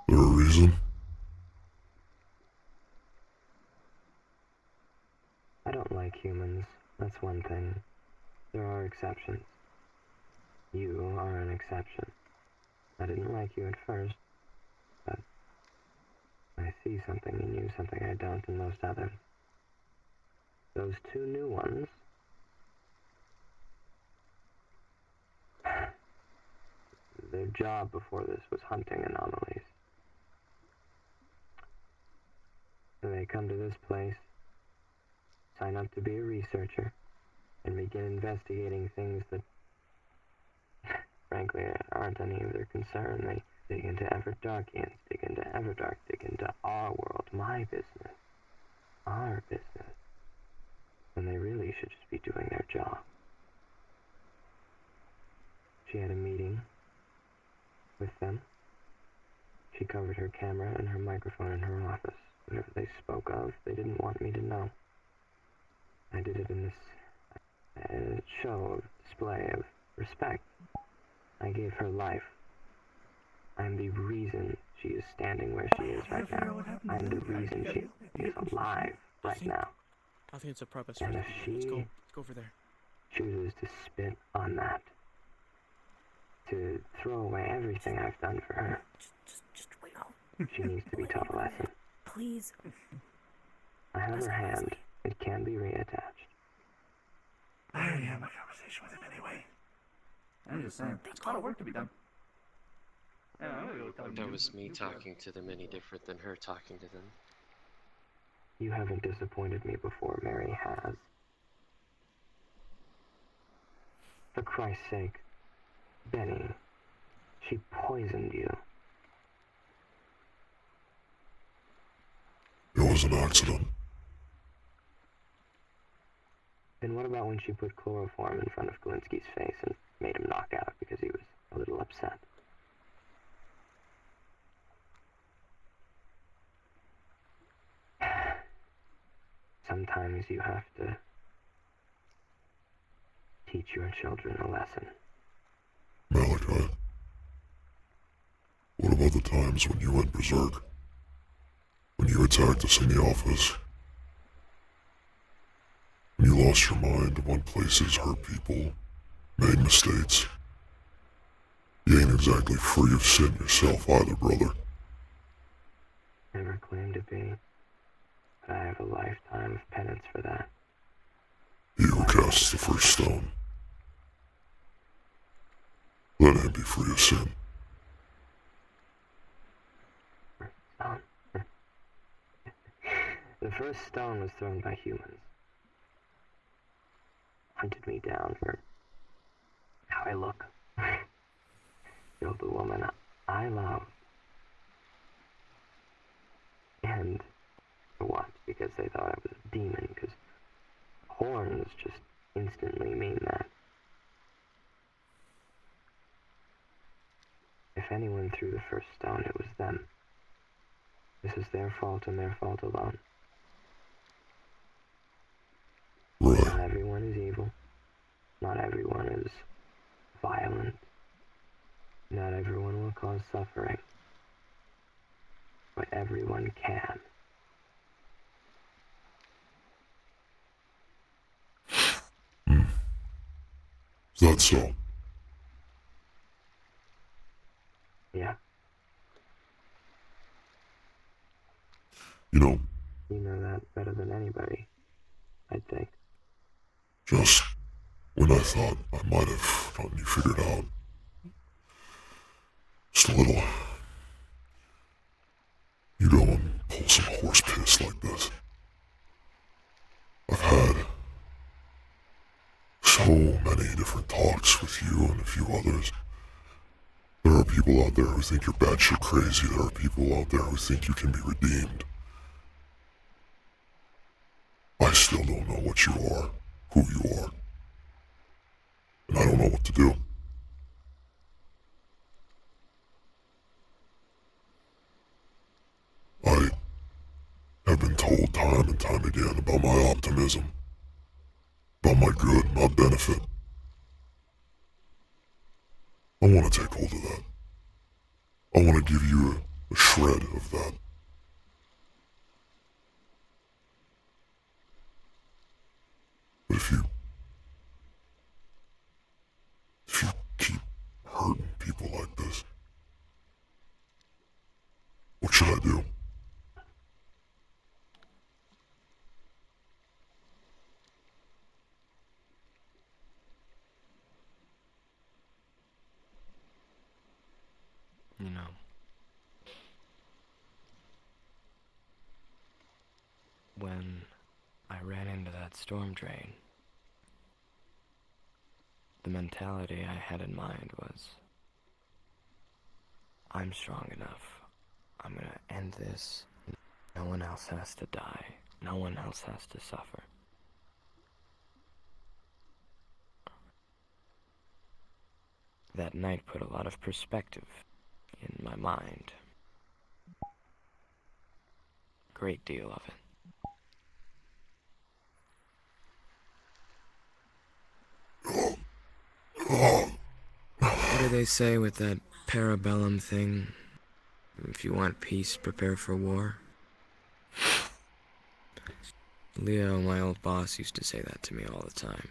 There a reason? I don't like humans. That's one thing. There are exceptions. You are an exception. I didn't like you at first, but I see something in you, something I don't in most others. Those two new ones, their job before this was hunting anomalies. They come to this place, sign up to be a researcher, and begin investigating things that, frankly, aren't any of their concern. They dig into Everdarkians, dig into Everdark, dig into our world, my business, our business, when they really should just be doing their job. She had a meeting with them. She covered her camera and her microphone in her office. Whatever they spoke of, they didn't want me to know. I did it in this show of display of respect. I gave her life. I'm the reason she is standing where she is right now. I'm the reason she is alive right now. I think it's a purpose. And if Let's go. she Let's go over there. chooses to spit on that, to throw away everything I've done for her, Just wait. Oh, she needs to be taught a lesson. please. I have her hand. It can be reattached. I already had my conversation with him anyway. I'm just saying, there's a lot of work to be done. Yeah, I'm gonna go tell him. That was me talking to them any different than her talking to them. You haven't disappointed me before, Mary has. For Christ's sake, Benny, she poisoned you. It was an accident. Then what about when she put chloroform in front of Galinsky's face and made him knock out because he was a little upset? Sometimes you have to teach your children a lesson. Malachi, what about the times when you went berserk? When you attacked us in the office? When you lost your mind, went places, hurt people, made mistakes? You ain't exactly free of sin yourself either, brother. Never claimed to be, but I have a lifetime of penance for that. He who casts the first stone, let him be free of sin. The first stone was thrown by humans. Hunted me down for how I look. Killed the woman I love. And for what? Because they thought I was a demon, because horns just instantly mean that. If anyone threw the first stone, it was them. This is their fault and their fault alone. Right. Not everyone is evil. Not everyone is violent. Not everyone will cause suffering. But everyone can. Is that so? Yeah. You know, You know that better than anybody, I think. just when I thought I might have gotten you figured out, just a little, you go and pull some horse piss like this. I've had so many different talks with you and a few others. There are people out there who think you're batshit crazy. There are people out there who think you can be redeemed. I still don't know what you are, who you are, and I don't know what to do. I have been told time and time again about my optimism, about my good, my benefit. I want to take hold of that. I want to give you a shred of that. But if you keep hurting people like this, what should I do? You know, when I ran into that storm drain, the mentality I had in mind was, I'm strong enough. I'm gonna end this. No one else has to die. No one else has to suffer. That night put a lot of perspective in my mind. Great deal of it. What do they say with that parabellum thing? If you want peace, prepare for war. Leo, my old boss, used to say that to me all the time.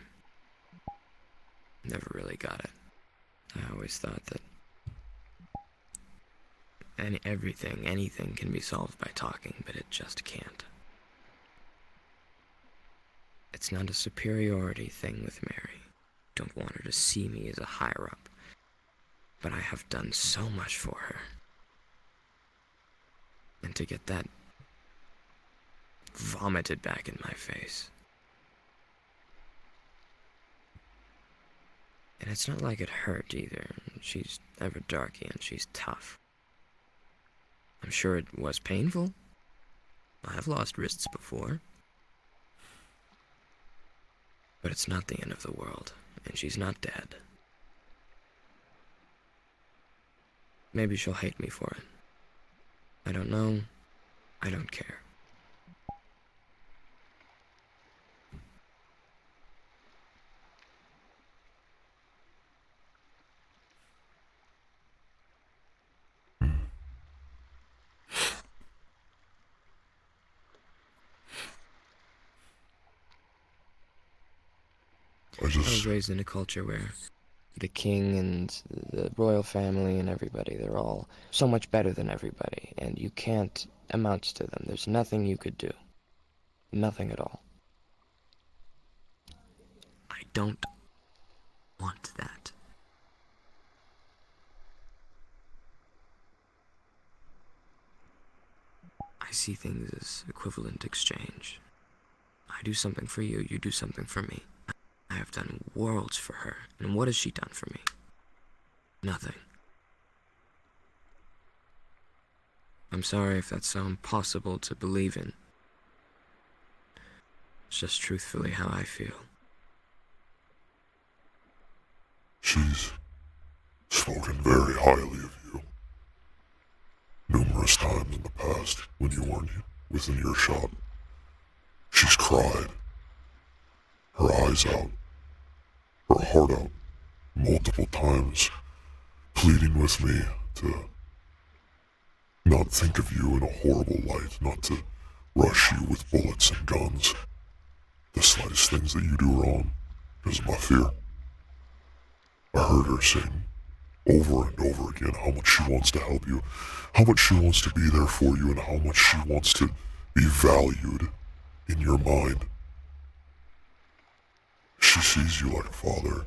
Never really got it. I always thought that anything can be solved by talking, but it just can't. It's not a superiority thing with Mary. Don't want her to see me as a higher-up. But I have done so much for her. And to get that vomited back in my face. And it's not like it hurt either. She's ever darky and she's tough. I'm sure it was painful. I've lost wrists before. But it's not the end of the world, and she's not dead. Maybe she'll hate me for it. I don't know. I don't care. I was raised in a culture where the king and the royal family and everybody, they're all so much better than everybody, and you can't amount to them. There's nothing you could do. Nothing at all. I don't want that. I see things as equivalent exchange. I do something for you, you do something for me. I have done worlds for her, and what has she done for me? Nothing. I'm sorry if that's so impossible to believe in. It's just truthfully how I feel. She's spoken very highly of you. Numerous times in the past, when you weren't within earshot. She's cried. Her eyes out. Her heart out. Multiple times, pleading with me to not think of you in a horrible light, not to rush you with bullets and guns. The slightest things that you do wrong because of my fear. I heard her saying over and over again how much she wants to help you, how much she wants to be there for you, and how much she wants to be valued in your mind. She sees you like a father,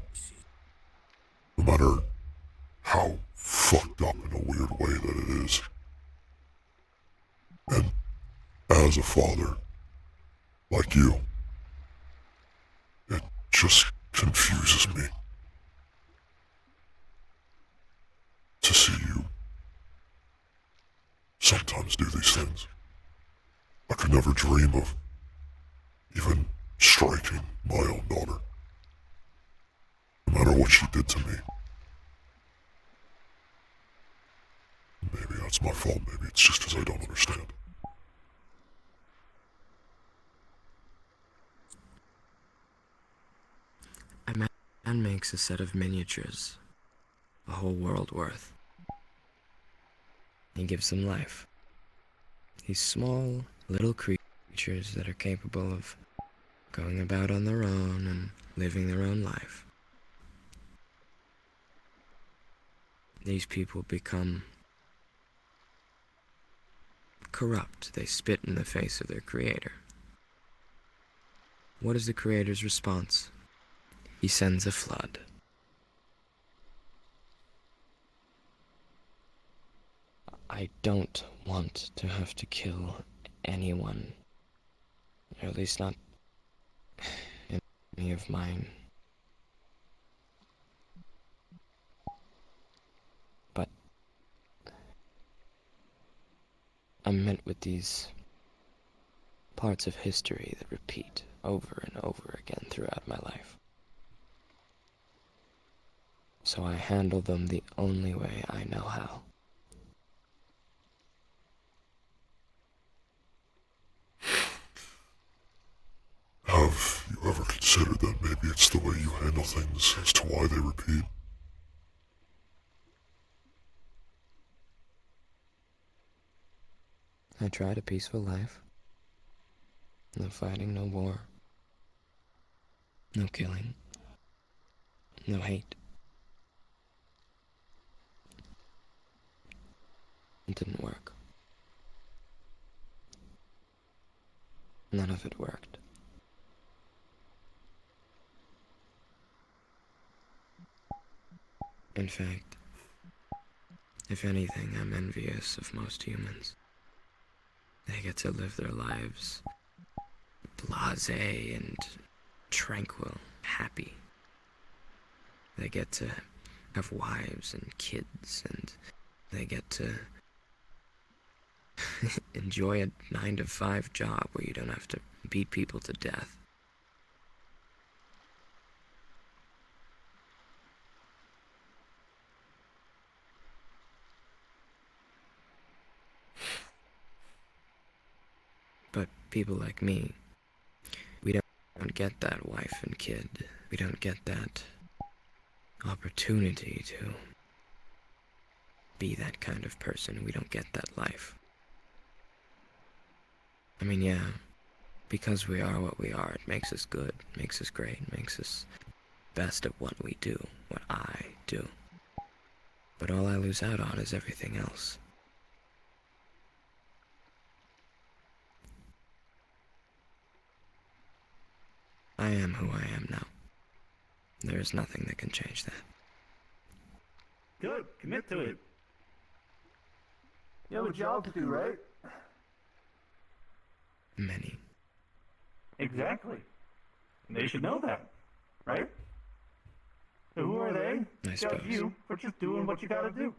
no matter how fucked up in a weird way that it is. And as a father, like you, it just confuses me to see you sometimes do these things. I could never dream of even striking my own daughter. No matter what she did to me. Maybe that's my fault, maybe it's just because I don't understand. A man makes a set of miniatures, a whole world worth. He gives them life. These small, little creatures that are capable of going about on their own and living their own life. These people become corrupt. They spit in the face of their creator. What is the creator's response? He sends a flood. I don't want to have to kill anyone. Or at least not any of mine. But I'm met with these parts of history that repeat over and over again throughout my life. So I handle them the only way I know how. Have you ever considered that maybe it's the way you handle things as to why they repeat? I tried a peaceful life. No fighting, no war. No killing. No hate. It didn't work. None of it worked. In fact, if anything, I'm envious of most humans. They get to live their lives blasé and tranquil, happy. They get to have wives and kids, and they get to enjoy a 9-to-5 job where you don't have to beat people to death. But people like me, we don't get that wife and kid. We don't get that opportunity to be that kind of person. We don't get that life. I mean, yeah, because we are what we are, it makes us good, makes us great, makes us best at what we do, what I do. But all I lose out on is everything else. I am who I am now. There is nothing that can change that. Good, commit to it. You have a job to do, right? Many. Exactly. And they should know that, right? So who are they? I Judge suppose. you for just doing what you gotta do.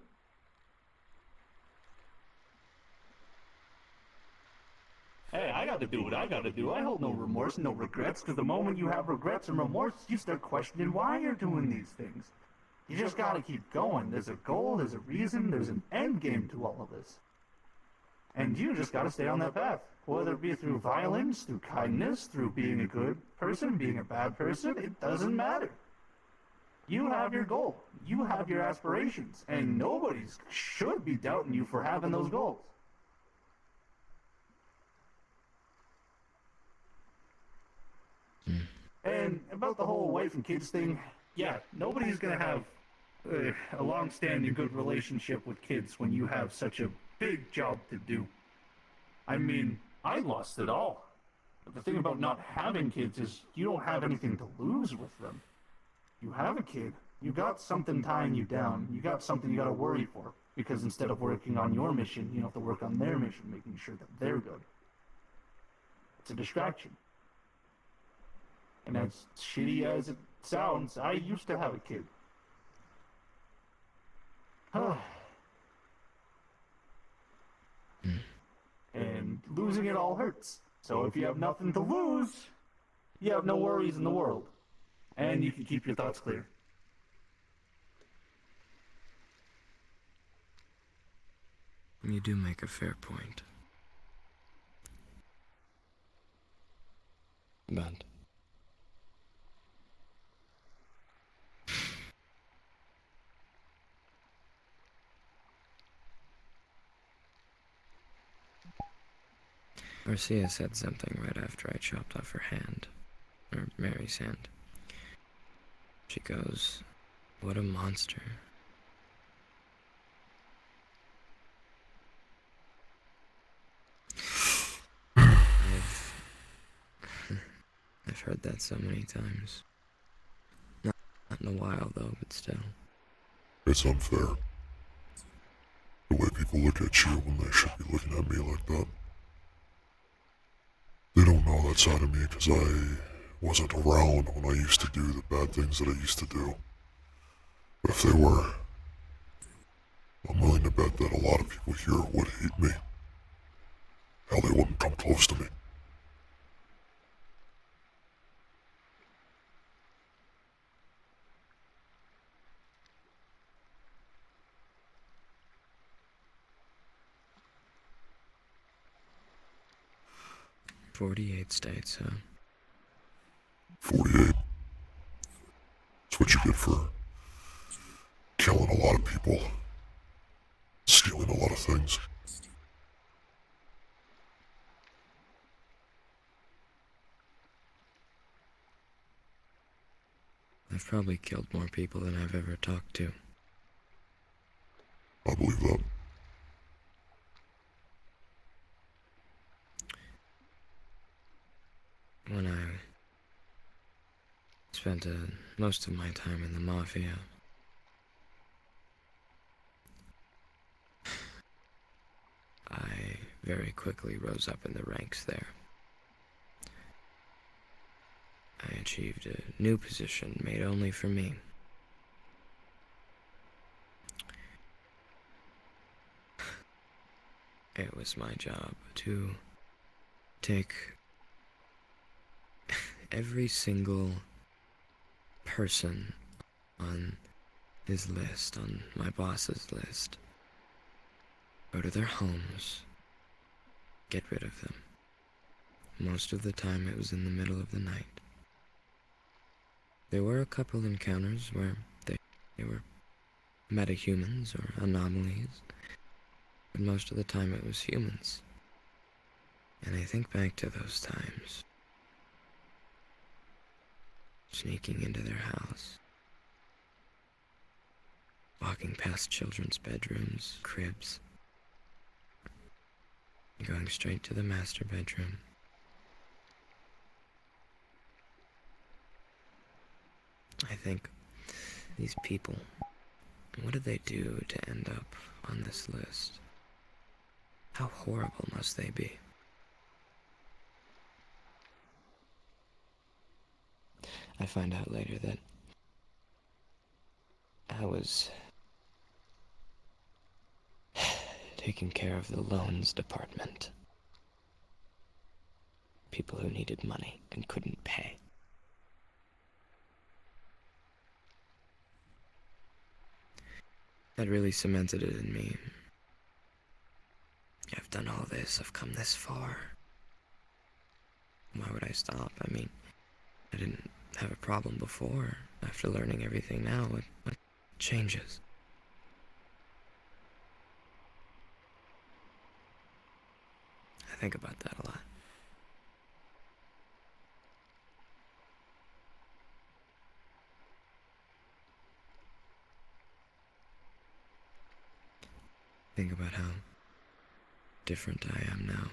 Hey, I gotta do what I gotta do. I hold no remorse, no regrets, because the moment you have regrets and remorse, you start questioning why you're doing these things. You just gotta keep going. There's a goal, there's a reason, there's an end game to all of this. And you just gotta stay on that path. Whether it be through violence, through kindness, through being a good person, being a bad person, it doesn't matter. You have your goal. You have your aspirations. And nobody should be doubting you for having those goals. And about the whole wife and kids thing, yeah, nobody's gonna have a long-standing good relationship with kids when you have such a big job to do. I mean, I lost it all. But the thing about not having kids is you don't have anything to lose with them. You have a kid, you got something tying you down, you got something you gotta worry for. Because instead of working on your mission, you have to work on their mission, making sure that they're good. It's a distraction. And as shitty as it sounds, I used to have a kid. losing it all hurts. So if you have nothing to lose, you have no worries in the world. And you can keep your thoughts clear. You do make a fair point. But Garcia said something right after I chopped off her hand, or Mary's hand. She goes, "What a monster." I've heard that so many times. Not in a while, though, but still. It's unfair. The way people look at you when they should be looking at me like that. They don't know that side of me because I wasn't around when I used to do the bad things that I used to do. But if they were, I'm willing to bet that a lot of people here would hate me. Hell, they wouldn't come close to me. "48 states, huh?" 48. That's what you get for killing a lot of people, stealing a lot of things. I've probably killed more people than I've ever talked to. I believe that. When I spent most of my time in the Mafia, I very quickly rose up in the ranks there. I achieved a new position made only for me. It was my job to take every single person on his list, on my boss's list, go to their homes, get rid of them. Most of the time it was in the middle of the night. There were a couple encounters where they were metahumans or anomalies, but most of the time it was humans. And I think back to those times, sneaking into their house, walking past children's bedrooms, cribs, going straight to the master bedroom. I think, these people, what did they do to end up on this list? How horrible must they be? I find out later that I was taking care of the loans department. People who needed money and couldn't pay. That really cemented it in me. I've done all this, I've come this far. Why would I stop? I mean, I didn't have a problem before. After learning everything now, what changes? I think about that a lot. Think about how different I am now.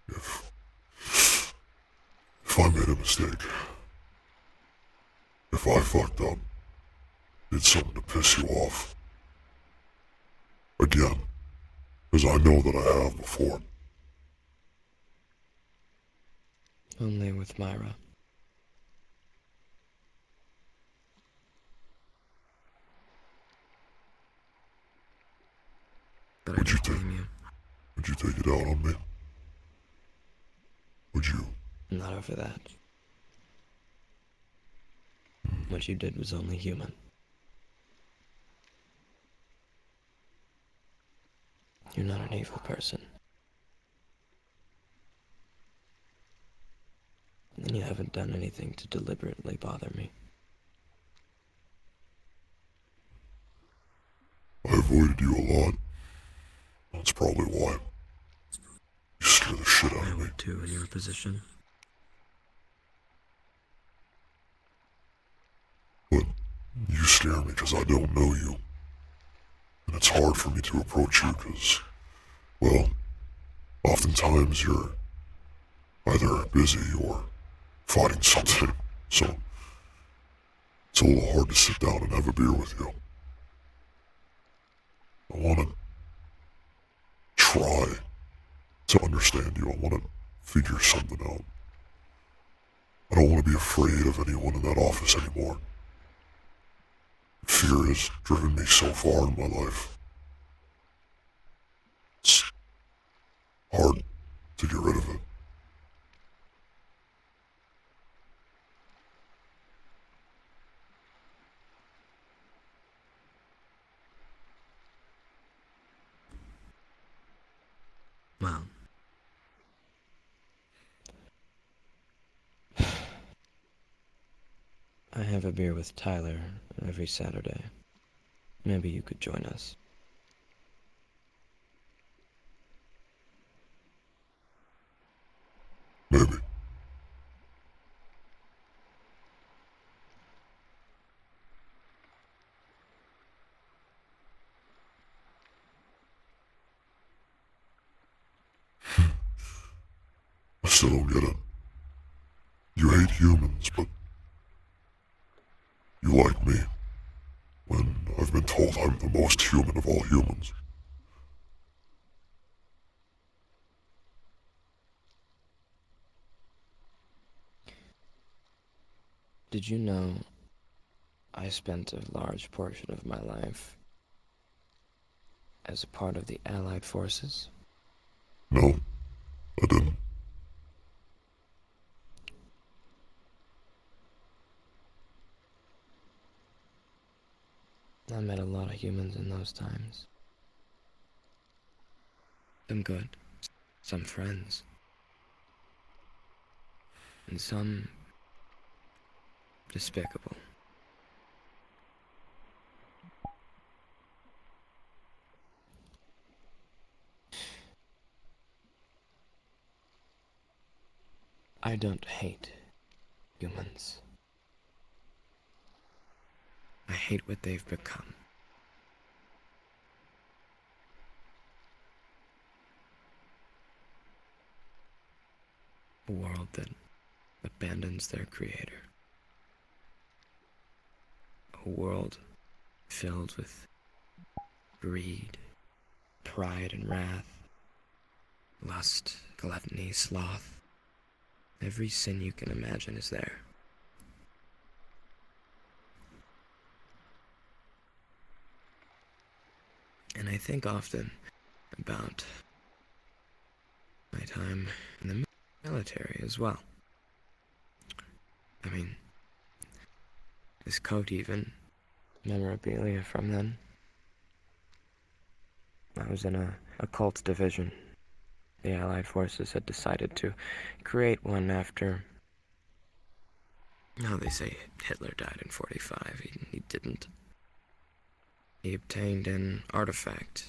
If I made a mistake, if I fucked up, did something to piss you off, again, as I know that I have before. Only with Myra. but I don't blame you. Would you take it out on me? Would you? Not over that. What you did was only human. You're not an evil person. And you haven't done anything to deliberately bother me. I avoided you a lot. That's probably why. You scare the shit out I of me. would too in your position. But you scare me because I don't know you. And it's hard for me to approach you because, well, oftentimes you're either busy or fighting something. So it's a little hard to sit down and have a beer with you. I want to try to understand you. I want to figure something out. I don't want to be afraid of anyone in that office anymore. Fear has driven me so far in my life. It's hard to get rid of it. Well, I have a beer with Tyler every Saturday. Maybe you could join us. Maybe. I still don't get it. You hate humans, but you like me. When I've been told I'm the most human of all humans. Did you know I spent a large portion of my life as a part of the Allied forces? No, I didn't. I met a lot of humans in those times. Some good, some friends, and some despicable. I don't hate humans. I hate what they've become. A world that abandons their creator. A world filled with greed, pride and wrath, lust, gluttony, sloth. Every sin you can imagine is there. And I think often about my time in the military as well. I mean, this coat even, memorabilia from then. I was in a occult division. The Allied forces had decided to create one after... No, they say Hitler died in 45. He didn't. He obtained an artifact.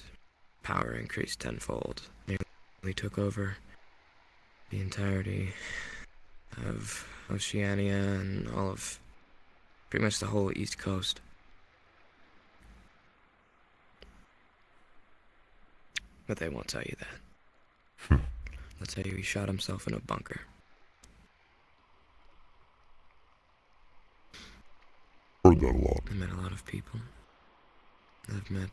Power increased tenfold. Nearly took over the entirety of Oceania and all of... pretty much the whole East Coast. But they won't tell you that. They'll tell you he shot himself in a bunker. Heard that a lot. I met a lot of people. I'm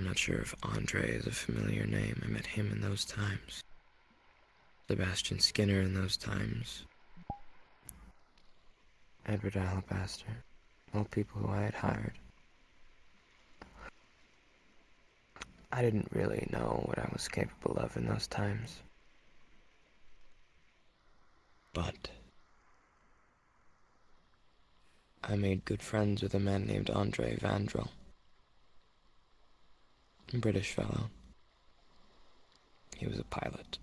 not sure if Andre is a familiar name. I met him in those times. Sebastian Skinner in those times. Edward Alabaster. All people who I had hired. I didn't really know what I was capable of in those times. But I made good friends with a man named Andre Vandrel. A British fellow. He was a pilot.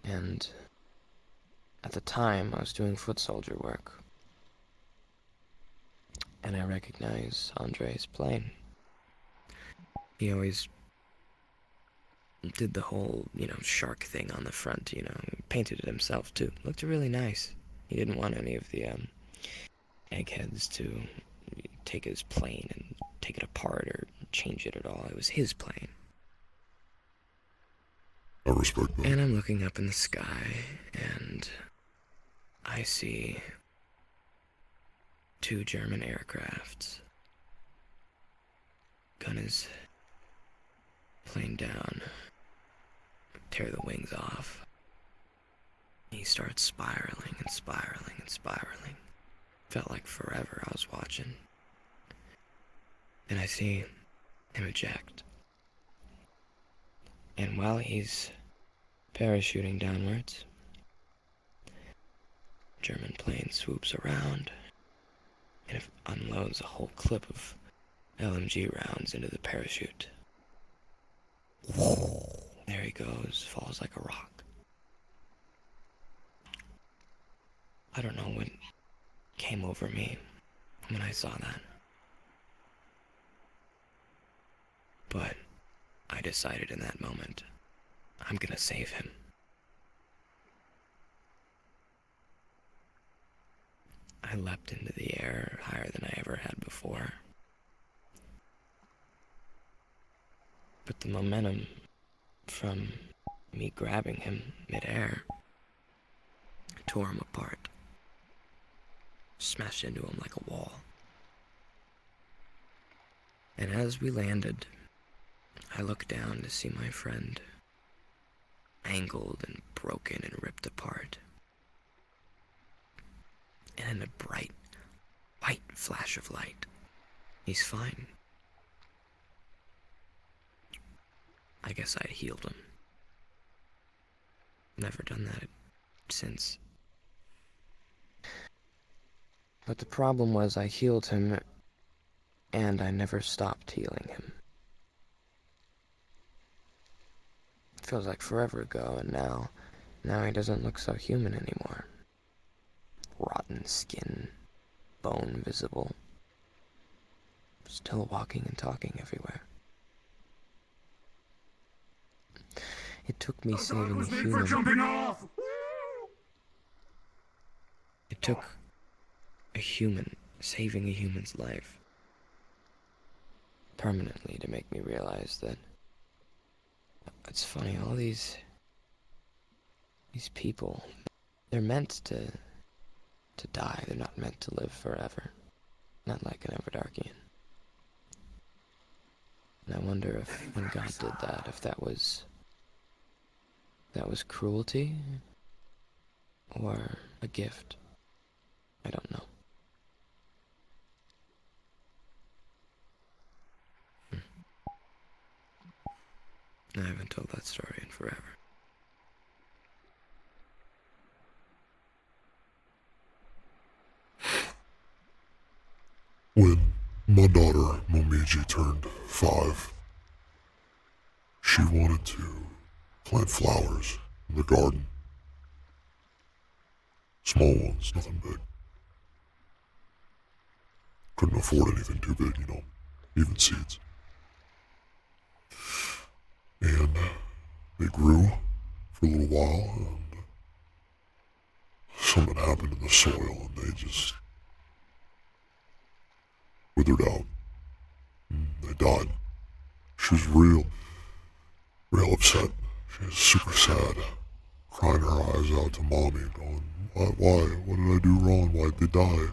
And at the time, I was doing foot soldier work. And I recognized Andre's plane. He always did the whole, shark thing on the front, painted it himself too. Looked really nice. He didn't want any of the eggheads to take his plane and take it apart or change it at all. It was his plane. I respect that. And I'm looking up in the sky, and I see 2 German aircrafts. Gun his plane down, tear the wings off. He starts spiraling and spiraling and spiraling. Felt like forever I was watching. And I see him eject. And while he's parachuting downwards, German plane swoops around and it unloads a whole clip of LMG rounds into the parachute. There he goes, falls like a rock. I don't know what came over me when I saw that. But I decided in that moment, I'm gonna save him. I leapt into the air higher than I ever had before. But the momentum from me grabbing him midair tore him apart. Smashed into him like a wall. And as we landed, I looked down to see my friend mangled and broken and ripped apart. And in a bright, white flash of light, he's fine. I guess I'd healed him. Never done that since. But the problem was I healed him, and I never stopped healing him. It feels like forever ago, and now he doesn't look so human anymore. Rotten skin, bone visible. Still walking and talking everywhere. It took me saving a human. It took a human saving a human's life permanently to make me realize that it's funny, all these people, they're meant to die. They're not meant to live forever. Not like an Everdarkian. And I wonder if when God did that, if that was cruelty or a gift. I don't know. I haven't told that story in forever. When my daughter, Momiji, turned 5, she wanted to plant flowers in the garden. Small ones, nothing big. Couldn't afford anything too big, even seeds. And they grew for a little while, and something happened in the soil, and they just withered out. And they died. She was real upset. She was super sad, crying her eyes out to Mommy, going, why? What did I do wrong? Why'd they die?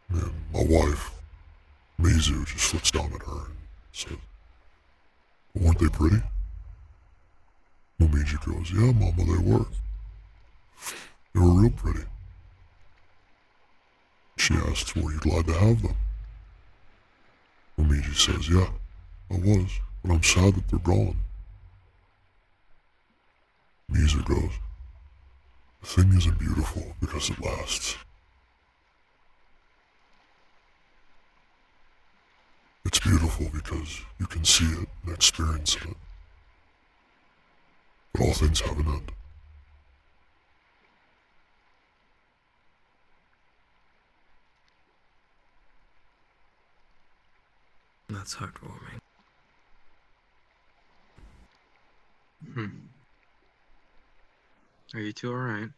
And my wife, Mizu, just looks down at her and says, weren't they pretty? Momiji goes, yeah, Mama, they were. They were real pretty. She asks, were you glad to have them? Luigi says, yeah, I was, but I'm sad that they're gone. Misa goes, the thing isn't beautiful because it lasts. It's beautiful because you can see it and experience it. But all things have an end. That's heartwarming. Are you two alright?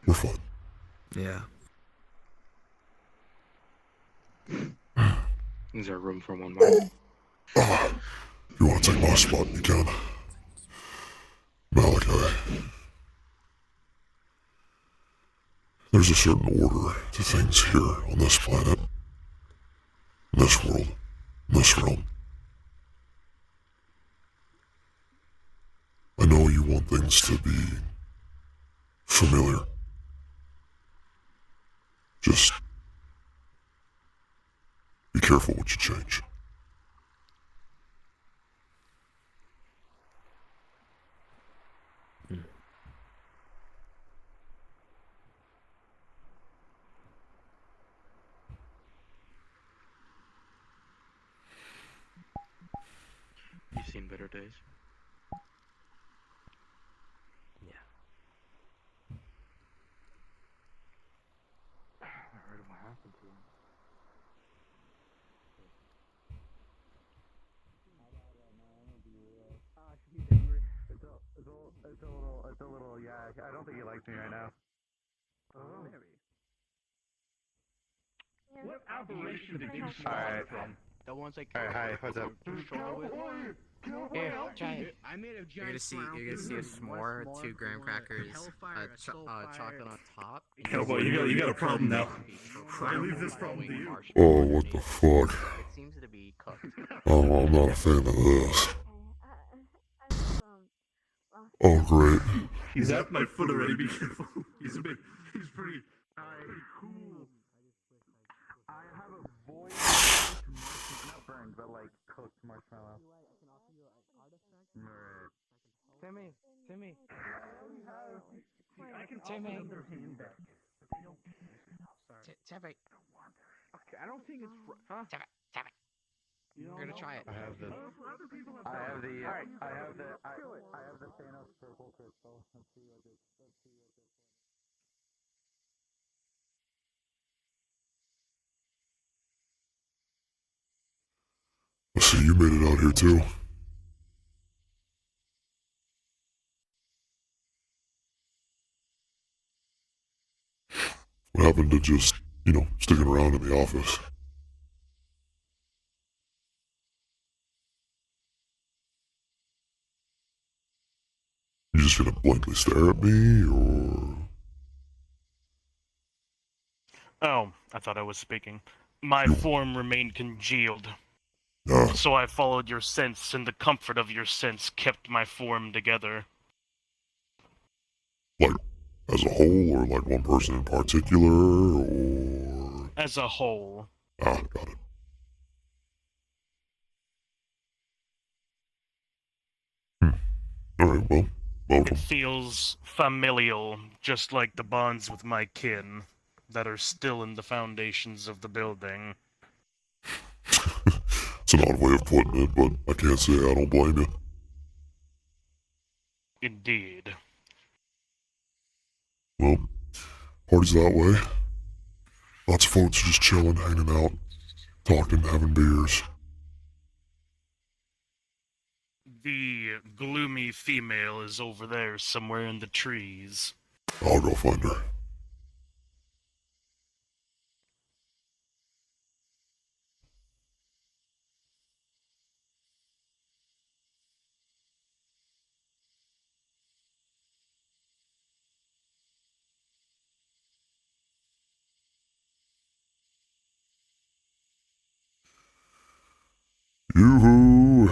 We're fine. Yeah. Is there room for one more? If you want to take my spot, you can. Malachi. There's a certain order to things here on this planet, in this world, in this realm. I know you want things to be familiar. Just be careful what you change. You've seen better days. I heard of what happened to him. It's a little, yeah, I don't think he likes me right now. Oh. What aberration did you Alright. from? The ones like. Alright, hi, what's up? Here, try it. I made a You're giant gonna see. You're gonna see a s'more, 2 graham crackers, chocolate on top. Cowboy, you got a problem now. I leave this problem to you. Oh, what the fuck? It seems to be cooked. Oh, I'm not a fan of this. Oh, great. He's at my foot already, be careful. He's pretty cool. I have a voice not burned, but like cooked marshmallow. Right. Timmy. I can Timmy. offer their hand back. Timmy. Okay, I don't think it's. Huh? Timmy. You're gonna try it. I have the Thanos purple crystal. Let's see what it. I see you made it out here too. What happened to just, sticking around in the office? You just gonna blankly stare at me, or? Oh, I thought I was speaking. My form remained congealed. Ah, So I followed your sense, and the comfort of your sense kept my form together. like, as a whole, or like one person in particular, or? As a whole. Ah, got it. Alright, well, welcome. It feels familial, just like the bonds with my kin that are still in the foundations of the building. It's an odd way of putting it, but I can't say I don't blame you. Indeed. Well, party's that way. Lots of folks just chilling, hanging out, talking, having beers. The gloomy female is over there somewhere in the trees. I'll go find her. Yoo-hoo!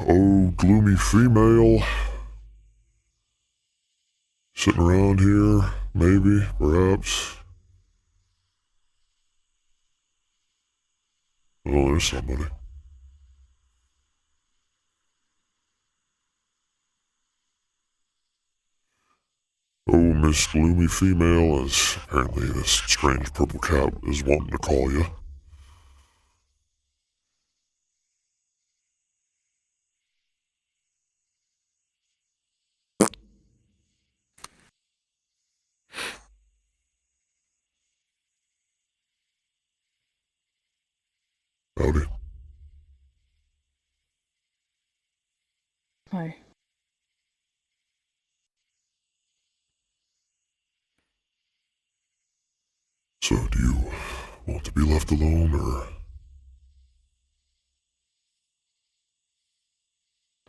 Oh, gloomy female. Sitting around here, maybe, perhaps. Oh, there's somebody. Oh, Miss Gloomy Female, as apparently this strange purple cat is wanting to call you. Howdy. Hi. So, do you want to be left alone, or?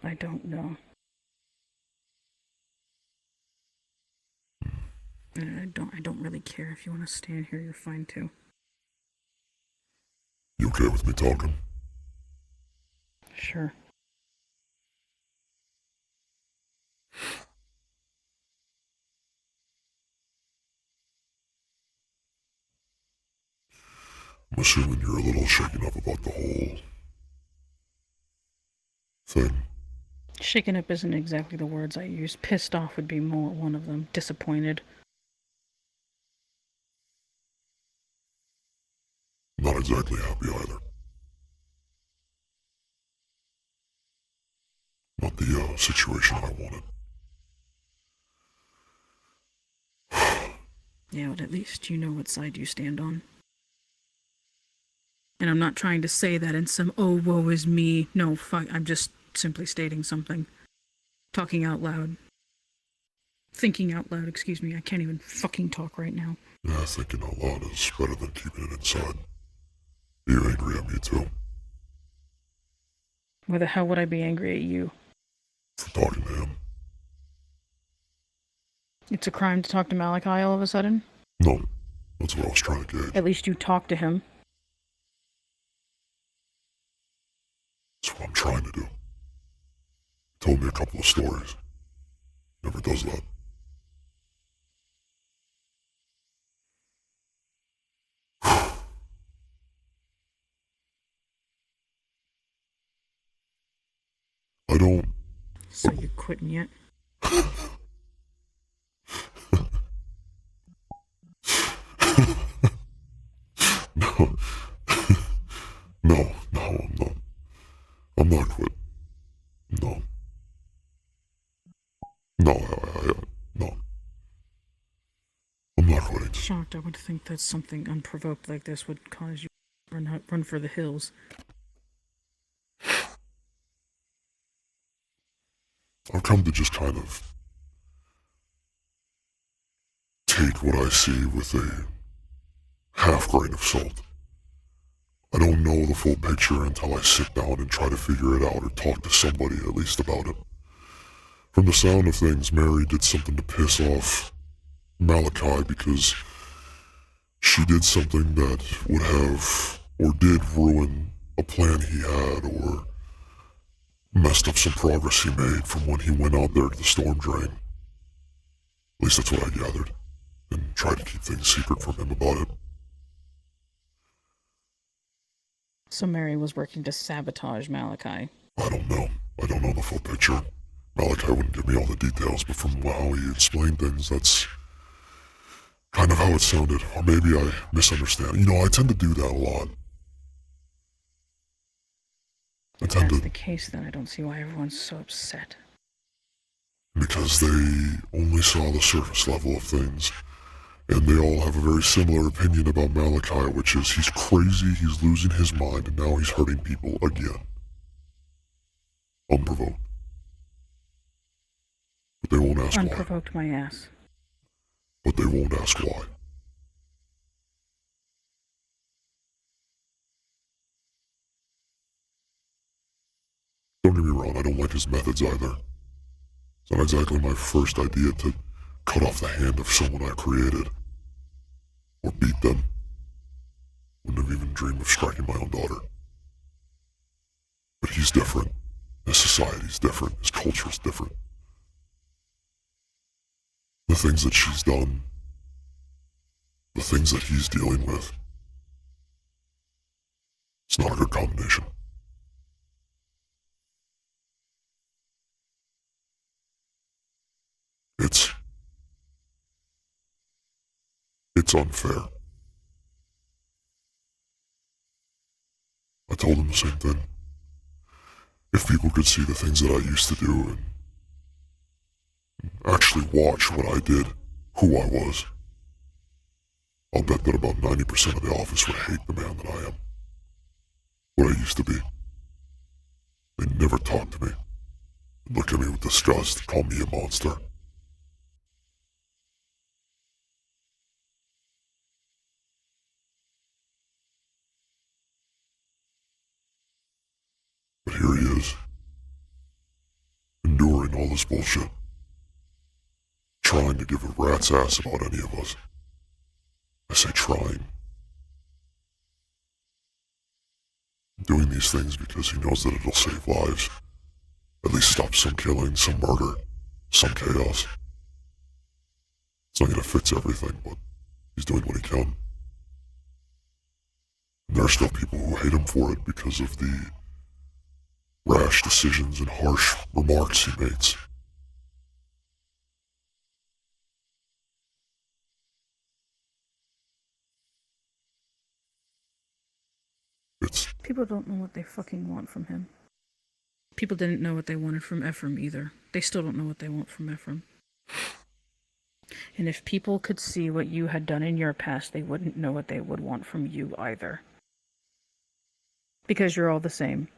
I don't know. I don't really care. If you want to stand here, you're fine too. You okay with me talking? Sure. I'm assuming you're a little shaken up about the whole thing. Shaken up isn't exactly the words I use. Pissed off would be more one of them. Disappointed. Not exactly happy either. Not the situation I wanted. Yeah, but at least you know what side you stand on. And I'm not trying to say that in some, oh, woe is me. No, fuck, I'm just simply stating something. Talking out loud. Thinking out loud, excuse me. I can't even fucking talk right now. Yeah, thinking out loud is better than keeping it inside. You're angry at me too. Why the hell would I be angry at you? For talking to him. It's a crime to talk to Malachi all of a sudden? No, that's what I was trying to gauge. At least you talk to him. That's what I'm trying to do. He told me a couple of stories. Never does that. I don't... So you quitting yet? No. No, I'm not. I'm not quit. No. No, no. I'm not quitting. Shocked, I would think that something unprovoked like this would cause you to run for the hills. I've come to just kind of take what I see with a half grain of salt. I don't know the full picture until I sit down and try to figure it out or talk to somebody at least about it. From the sound of things, Mary did something to piss off Malachi because she did something that would have or did ruin a plan he had or messed up some progress he made from when he went out there to the storm drain. At least that's what I gathered, and tried to keep things secret from him about it. So Mary was working to sabotage Malachi. I don't know. I don't know the full picture. Malachi wouldn't give me all the details, but from how he explained things, that's kind of how it sounded. Or maybe I misunderstand. You know, I tend to do that a lot. If that's the case, then I don't see why everyone's so upset. Because they only saw the surface level of things. And they all have a very similar opinion about Malachi, which is he's crazy, he's losing his mind, and now he's hurting people again. Unprovoked. But they won't ask why. Unprovoked my ass. But they won't ask why. Don't get me wrong, I don't like his methods either. It's not exactly my first idea to cut off the hand of someone I created. Or beat them. Wouldn't have even dreamed of striking my own daughter. But he's different. His society's different. His culture's different. The things that she's done, the things that he's dealing with, it's It's not a good combination. It's unfair. I told him the same thing. If people could see the things that I used to do and actually watch what I did, who I was, I'll bet that about 90% of the office would hate the man that I am. What I used to be. They'd never talk to me. They'd look at me with disgust, call me a monster. But here he is, enduring all this bullshit, trying to give a rat's ass about any of us. I say trying. Doing these things because he knows that it'll save lives. At least stop some killing, some murder, some chaos. It's not gonna fix everything, but he's doing what he can. And there are still people who hate him for it because of the rash decisions and harsh remarks he makes. People don't know what they fucking want from him. People didn't know what they wanted from Ephraim either. They still don't know what they want from Ephraim. And if people could see what you had done in your past, they wouldn't know what they would want from you either. Because you're all the same.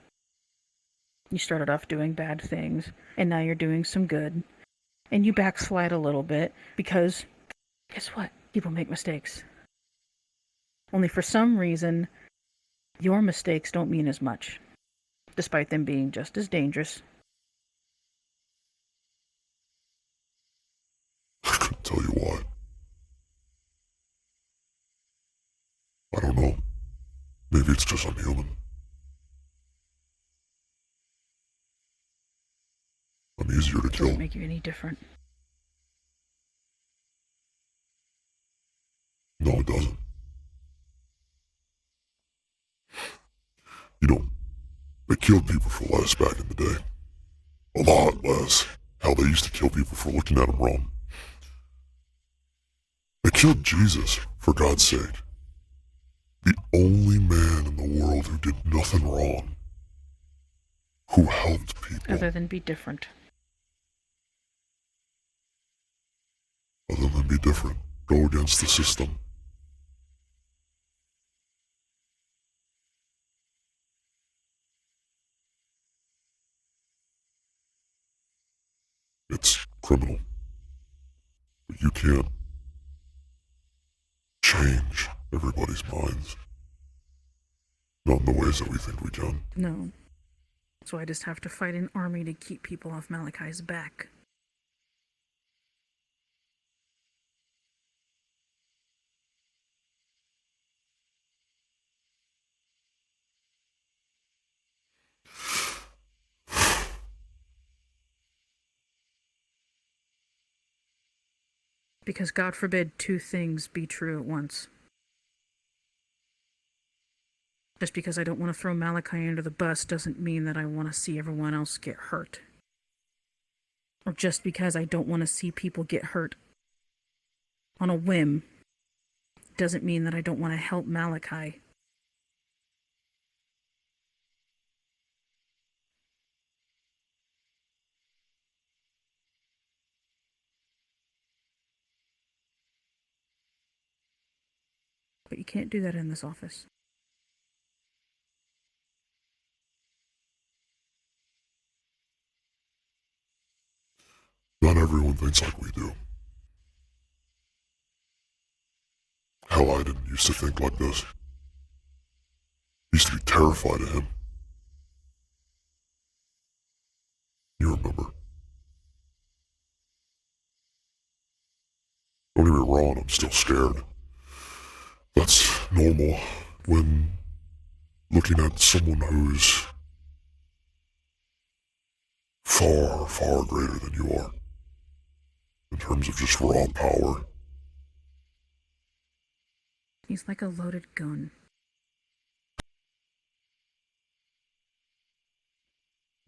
You started off doing bad things, and now you're doing some good. And you backslide a little bit, because, guess what? People make mistakes. Only for some reason, your mistakes don't mean as much, despite them being just as dangerous. I couldn't tell you why. I don't know. Maybe it's just I'm human. I'm easier to kill. Doesn't make you any different. No, it doesn't. You know, they killed people for less back in the day. A lot less. Hell, they used to kill people for looking at them wrong. They killed Jesus, for God's sake. The only man in the world who did nothing wrong. Who helped people. Other than be different. Other than be different. Go against the system. It's criminal. But you can't change everybody's minds. Not in the ways that we think we can. No. So I just have to fight an army to keep people off Malachi's back. Because God forbid two things be true at once. Just because I don't want to throw Malachi under the bus doesn't mean that I want to see everyone else get hurt. Or just because I don't want to see people get hurt on a whim doesn't mean that I don't want to help Malachi. But you can't do that in this office. Not everyone thinks like we do. Hell, I didn't used to think like this. Used to be terrified of him. You remember. Don't get me wrong, I'm still scared. That's normal when looking at someone who's far, far greater than you are. In terms of just raw power. He's like a loaded gun.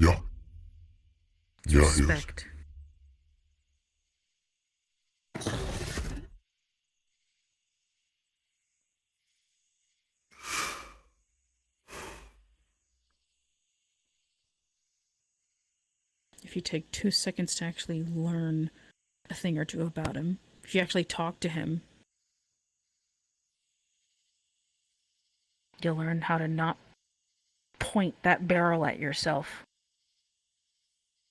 Yeah. It's Yeah, he is. respect. If you take 2 seconds to actually learn a thing or two about him, if you actually talk to him, you'll learn how to not point that barrel at yourself.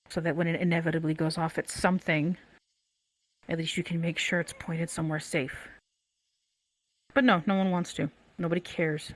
So that when it inevitably goes off at something, at least you can make sure it's pointed somewhere safe. But no one wants to. Nobody cares.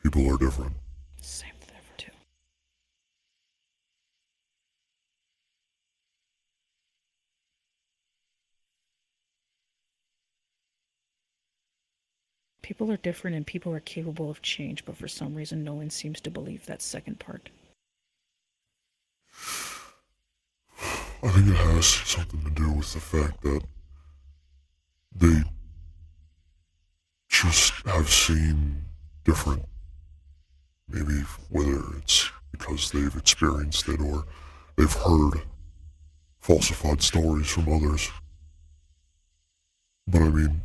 People are different. Same there too. People are different and people are capable of change, but for some reason no one seems to believe that second part. I think it has something to do with the fact that they just have seen different. Maybe whether it's because they've experienced it or they've heard falsified stories from others. But I mean,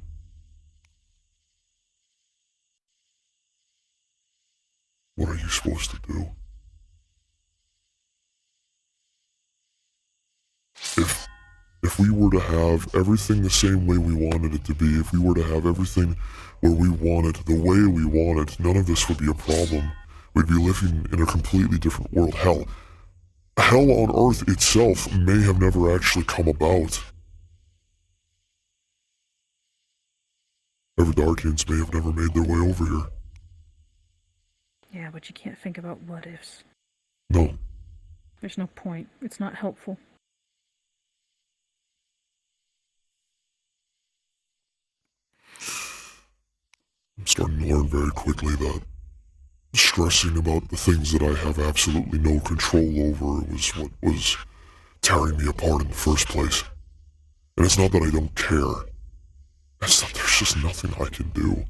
what are you supposed to do? If we were to have everything the same way we wanted it to be, if we were to have everything where we want it, the way we want it, none of this would be a problem. We'd be living in a completely different world. Hell on Earth itself may have never actually come about. Everdarkians may have never made their way over here. Yeah, but you can't think about what ifs. No. There's no point. It's not helpful. I'm starting to learn very quickly that stressing about the things that I have absolutely no control over was what was tearing me apart in the first place. And it's not that I don't care. It's that there's just nothing I can do.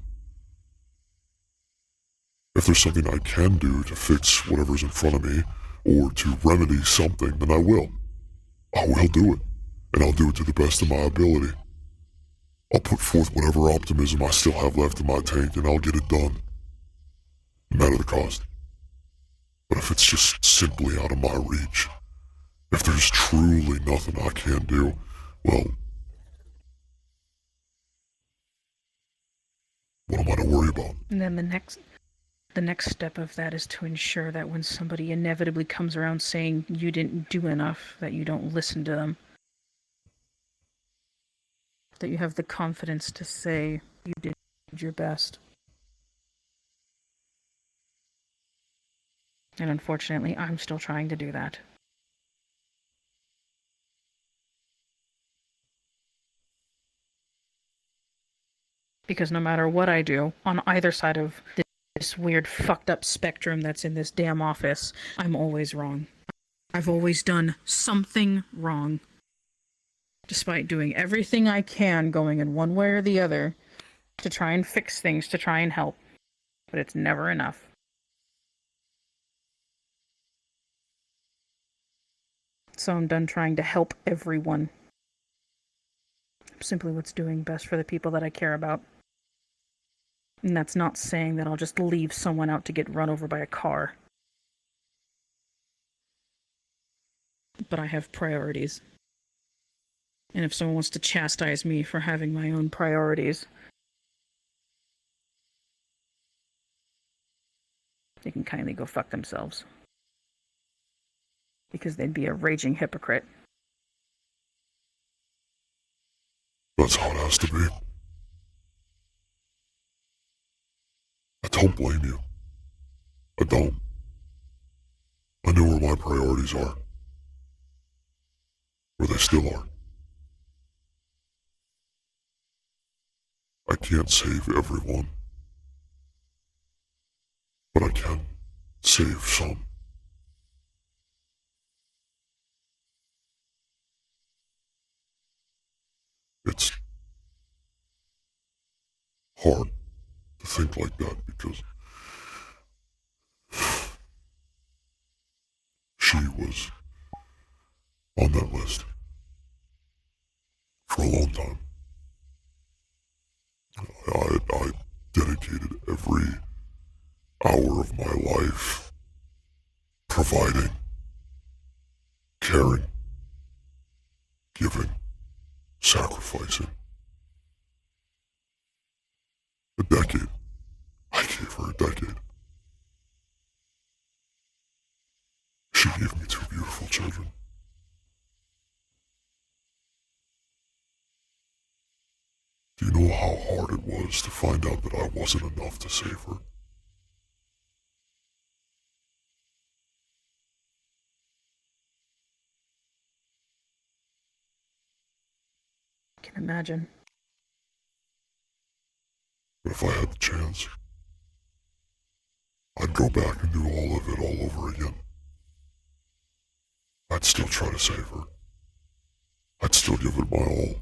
If there's something I can do to fix whatever's in front of me, or to remedy something, then I will. I will do it. And I'll do it to the best of my ability. I'll put forth whatever optimism I still have left in my tank, and I'll get it done. No matter the cost. But if it's just simply out of my reach, if there's truly nothing I can do, well, what am I to worry about? And then the next step of that is to ensure that when somebody inevitably comes around saying you didn't do enough, that you don't listen to them. That you have the confidence to say you did your best. And unfortunately, I'm still trying to do that. Because no matter what I do, on either side of this weird fucked up spectrum that's in this damn office, I'm always wrong. I've always done something wrong. Despite doing everything I can, going in one way or the other, to try and fix things, to try and help. But it's never enough. So I'm done trying to help everyone. Simply what's doing best for the people that I care about. And that's not saying that I'll just leave someone out to get run over by a car. But I have priorities. And if someone wants to chastise me for having my own priorities, they can kindly go fuck themselves. Because they'd be a raging hypocrite. That's how it has to be. I don't blame you. I don't. I know where my priorities are. Where they still are. I can't save everyone. But I can save some. It's hard to think like that because she was on that list for a long time. I dedicated every hour of my life providing, caring, giving, sacrificing. A decade. I gave her a decade. She gave me two beautiful children. Do you know how hard it was to find out that I wasn't enough to save her? I can imagine. But if I had the chance, I'd go back and do all of it all over again. I'd still try to save her. I'd still give it my all.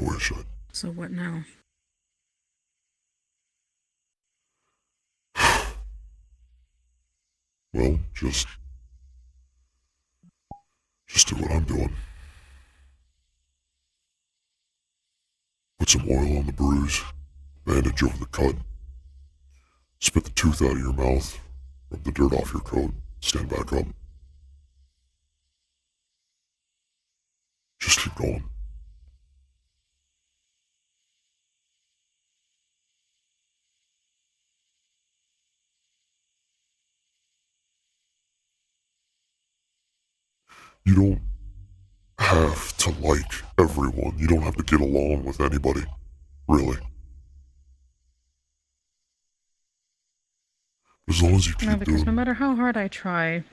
I wish I'd. So what now? Well, just do what I'm doing. Put some oil on the bruise, bandage over the cut, spit the tooth out of your mouth, rub the dirt off your coat, stand back up. Just keep going. You don't have to like everyone. You don't have to get along with anybody. Really. As long as you keep No, because no doing. matter how hard I try,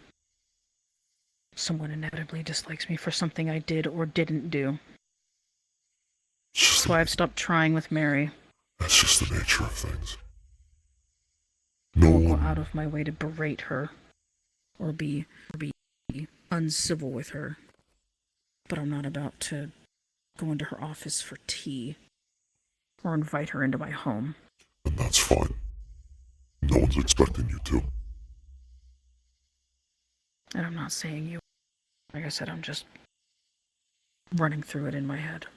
someone inevitably dislikes me for something I did or didn't do. That's why I've stopped trying with Mary. That's just the nature of things. I won't go out of my way to berate her or be uncivil with her. But I'm not about to go into her office for tea or invite her into my home. And that's fine. No one's expecting you to. And I'm not saying you. Like I said, I'm just running through it in my head.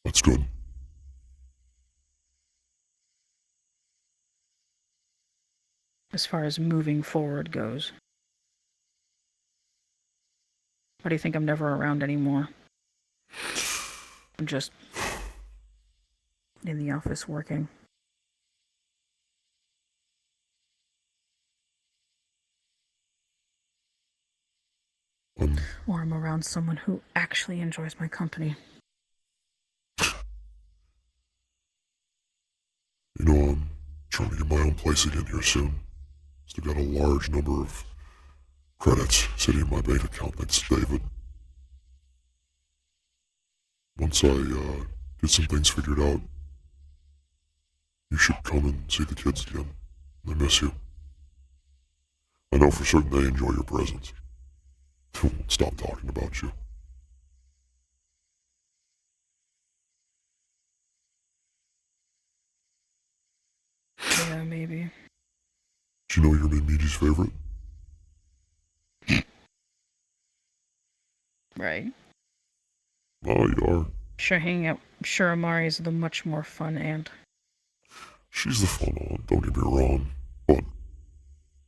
That's good. As far as moving forward goes. Why do you think I'm never around anymore? I'm just in the office working. Or I'm around someone who actually enjoys my company. You know, I'm trying to get my own place again here soon. Still got a large number of credits sitting in my bank account thanks to David. Once I get some things figured out, you should come and see the kids again. They miss you. I know for certain they enjoy your presence. They won't stop talking about you. Yeah, maybe. Do you know you're Miji's favorite? Right. Oh, you are. Sure, hanging out. Sure, Amari is the much more fun aunt. She's the fun one, don't get me wrong. But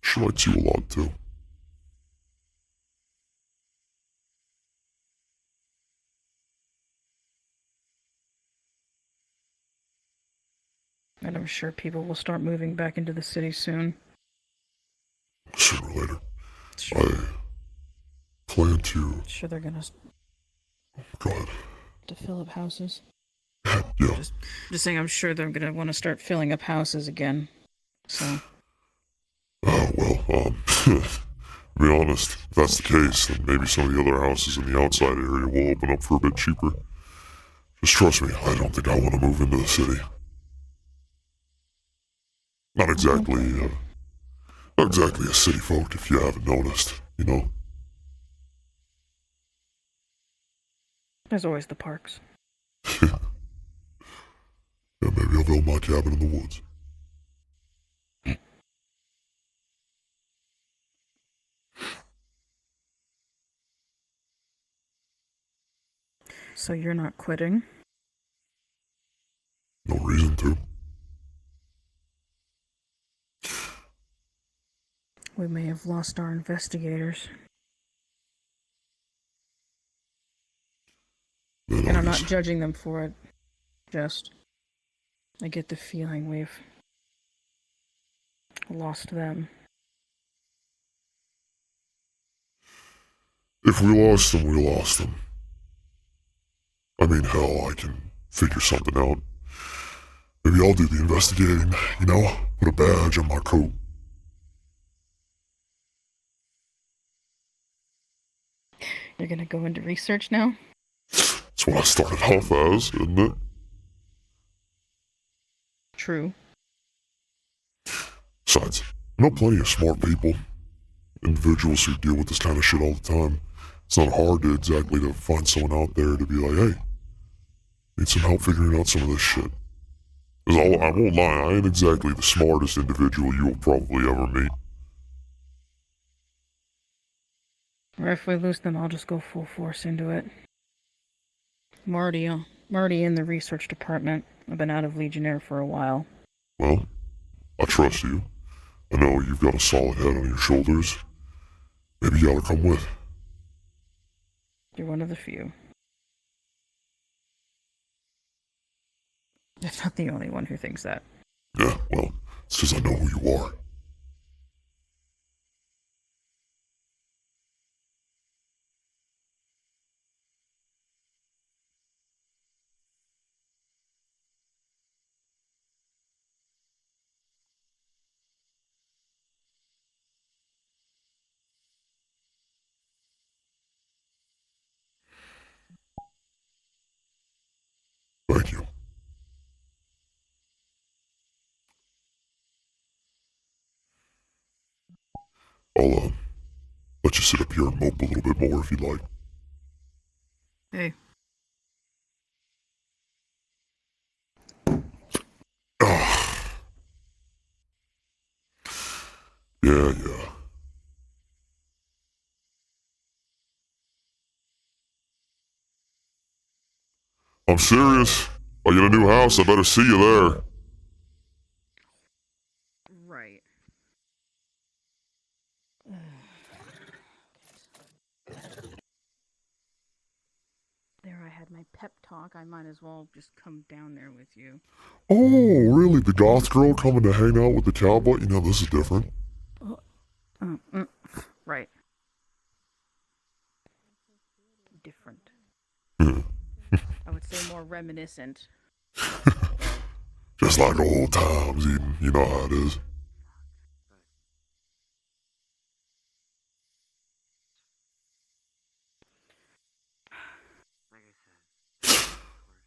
she likes you a lot, too. And I'm sure people will start moving back into the city soon. Sooner or later. I plan to... Sure, they're gonna... Go ahead. To fill up houses. Yeah. Just saying, I'm sure they're gonna want to start filling up houses again. So. To be honest, if that's the case, then maybe some of the other houses in the outside area will open up for a bit cheaper. Just trust me, I don't think I want to move into the city. Not exactly a city folk if you haven't noticed, you know? There's always the parks. Yeah, maybe I'll build my cabin in the woods. So you're not quitting? No reason to. We may have lost our investigators. And I'm not judging them for it. Just, I get the feeling we've lost them. If we lost them, we lost them. I mean, hell, I can figure something out. Maybe I'll do the investigating, you know? Put a badge on my coat. You're gonna go into research now? That's what I started off as, isn't it? True. Besides, I know plenty of smart people. Individuals who deal with this kind of shit all the time. It's not hard to find someone out there to be like, hey, need some help figuring out some of this shit. Because I won't lie, I ain't exactly the smartest individual you'll probably ever meet. Or if we lose them, I'll just go full force into it. I'm already in the research department. I've been out of Legionnaire for a while. Well, I trust you. I know you've got a solid head on your shoulders. Maybe you ought to come with. You're one of the few. I'm not the only one who thinks that. Yeah, well, it's because I know who you are. Thank you. I'll, let you sit up here and mope a little bit more if you'd like. Hey. Yeah. I'm serious. I get a new house, I better see you there. Right. There, I had my pep talk. I might as well just come down there with you. Oh, really? The goth girl coming to hang out with the cowboy? You know, this is different. Right. Different. I would say more reminiscent. Just like old times, Eden. You know how it is.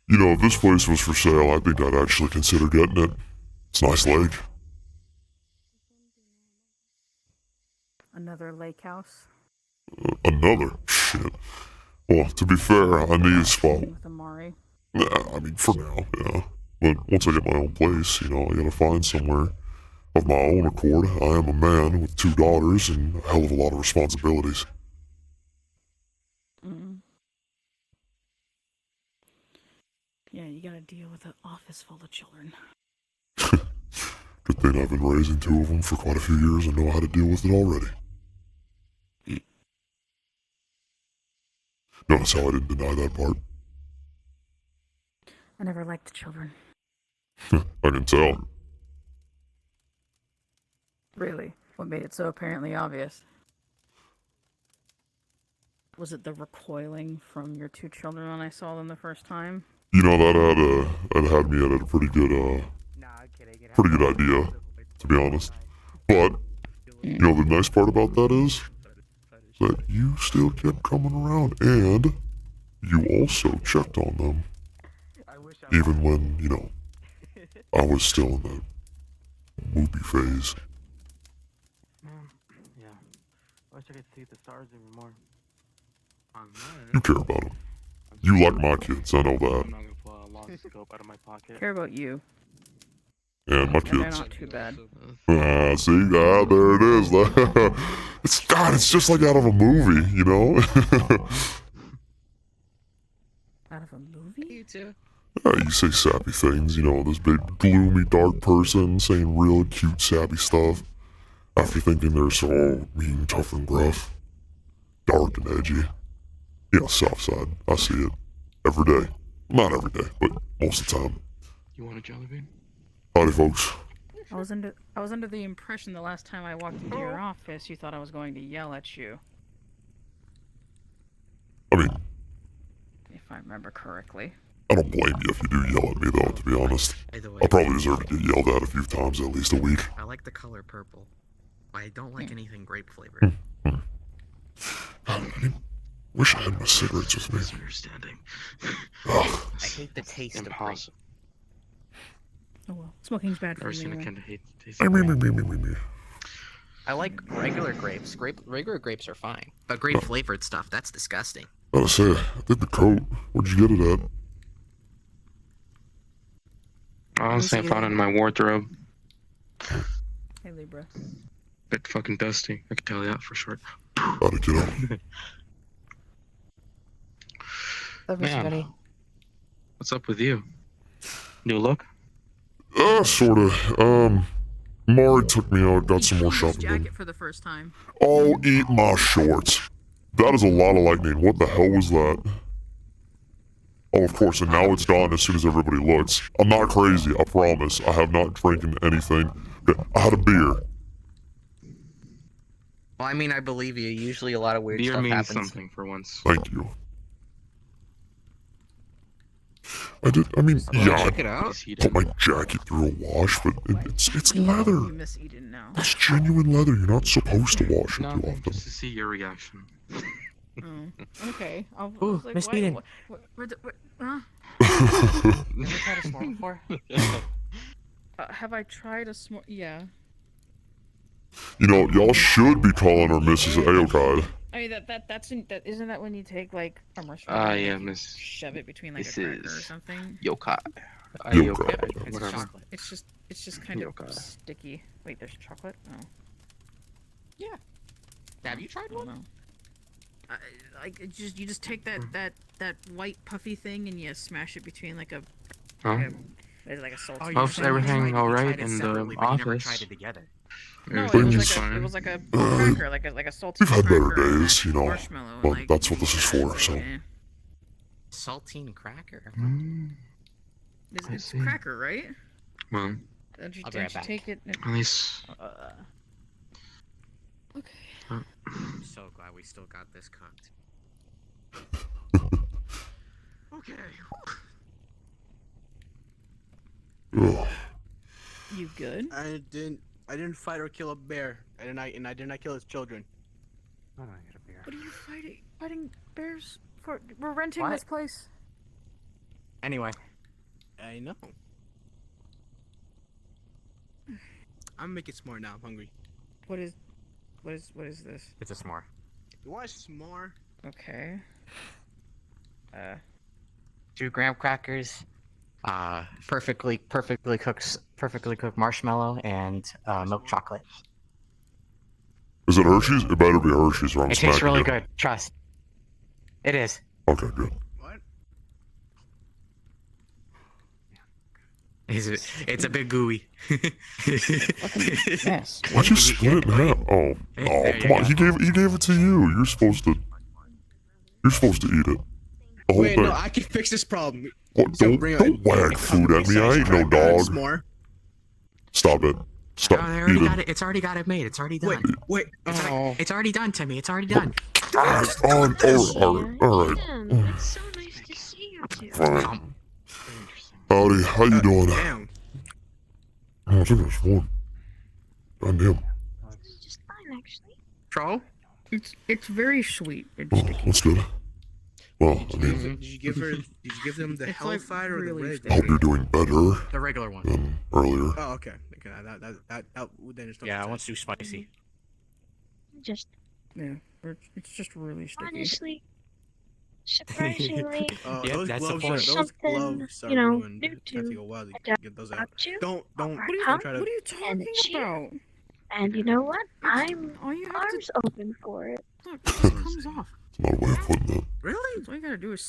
You know, if this place was for sale, I think I'd actually consider getting it. It's a nice lake. Another lake house? Another? Shit. Well, to be fair, I need a spot. With Amari? Yeah, I mean, for now, yeah. But once I get my own place, you know, I gotta find somewhere of my own accord. I am a man with 2 daughters and a hell of a lot of responsibilities. Yeah, you gotta deal with an office full of children. Good thing I've been raising 2 of them for quite a few years and know how to deal with it already. Notice how I didn't deny that part? I never liked children. I can tell. Really? What made it so apparently obvious? Was it the recoiling from your 2 children when I saw them the first time? You know, that had me at a pretty good idea, to be honest. But, you know, the nice part about that is that you still kept coming around, and you also checked on them. Even when, you know, I was still in that movie phase. Yeah. I wish I could see the stars even more. You care about them. You like my kids, I know that. I'm not gonna pull a long scope out of my pocket. Care about you. And my And they're kids. not too bad. See, there it is. It's just like out of a movie, you know? Out of a movie? You too. You say sappy things, you know, this big gloomy dark person saying real cute sappy stuff after thinking they're so mean, tough, and gruff, dark and edgy. Yeah, soft side. I see it every day. Not every day, but most of the time. You want a jelly bean? Howdy, folks. I was under the impression the last time I walked into your office, you thought I was going to yell at you. I mean, if I remember correctly. I don't blame you if you do yell at me, though, to be honest. Either I probably deserve to get yelled at a few times at least a week. I like the color purple. I don't like anything grape flavored. Wish I had my cigarettes with me. Misunderstanding. I hate the taste of grape. Impossible. Oh well, smoking's bad for Never you seen a anyway. kid hate the taste of grape. Me. I like regular grapes. Regular grapes are fine. But grape flavored stuff, that's disgusting. Gotta say, I did the coat. Where'd you get it at? Honestly, I found it in my wardrobe. Hey Libra. Bit fucking dusty. I can tell you that for sure. How'd it get out? Man, what's up with you? New look? Sorta. Mari took me out, got some more shopping done. Jacket for the first time. Oh, eat my shorts. That is a lot of lightning. What the hell was that? Oh, of course, and now it's gone as soon as everybody looks. I'm not crazy, I promise. I have not drinking anything. I had a beer. Well, I mean, I believe you. Usually a lot of weird Beer stuff means happens. something for once. Thank you. I mean, yeah, check it I out. put my jacket through a wash, but it's leather. You miss Eden now. It's genuine leather. You're not supposed to wash it too Nothing, often. just to see your reaction. Oh, okay. I was Ooh, like, Miss why- Eden. huh? Never tried a s'more before? Have I tried a s'more? Yeah. You know, y'all should be calling her Mrs. Aokide. I mean isn't that when you take like a marshmallow? Yeah, and you Miss. Shove it between like This a cracker or is something. yokai. Yokai. It's Whatever. chocolate. It's just kind of Yokai. sticky. Wait, there's chocolate? Oh. Yeah. Have you tried I don't one? know. You just take that white puffy thing and you smash it between like a Huh? like a salty. How's everything alright in the Never office? tried it together. No, it Everything's was fine. like a cracker, like a salty We've had better cracker and days, you know. marshmallow. But like, that's what this is for, so. yeah. Saltine cracker. It's see. cracker, right? Well, Don't you I'll be right back. take it? at least. Okay. I'm so glad we still got this cooked. Okay. Ugh. You good? I didn't fight or kill a bear, and I did not kill its children. Oh, I got a beer. What are you fighting? Fighting bears for? We're renting What? this place. Anyway, I know. I'm making s'more now. I'm hungry. What is this? it's a s'more. You want s'more? Okay. 2 graham crackers, perfectly cooked marshmallow, and milk chocolate. Is it Hershey's? It better be Hershey's or I'm It tastes smacking really you. good. Trust. It is. Okay, good. What? It's a big gooey. Yes. Why'd you split it in half? Oh, There you come on. go. He gave it to you. You're supposed to eat it. The whole Wait, thing. no, I can fix this problem. What? So Don't bring wag food at me. I ain't no dog. S'more. Stop it. Stop. Oh, they already Eat got it. it. It's already got it made. It's already done. Wait. It's already done, Timmy. It's already done. All right. It's so nice to see you two. Fine. Howdy, how you doing? Damn. Oh, I think it was warm. Goddamn. Just fine, actually. Troll? It's very sweet. It's Oh, sticky. that's good. Well, I mean, Did you give her? Did you give them the It's like Hellfire or the really Red? I hope you're doing better The regular one. than earlier. Oh, okay. Okay, that then it's Yeah, I want to do spicy. Just Yeah, it's just really sticky. honestly, surprisingly, Yeah, those that's the gloves, point. those something, gloves are you know, ruined. new It's gonna to take a while to get those out. about you. Don't Huh? try to. What are you talking about? And you know what? I'm All you have arms open for it. Look, it just comes off. It's not a way of putting it, Really? That's all you gotta do is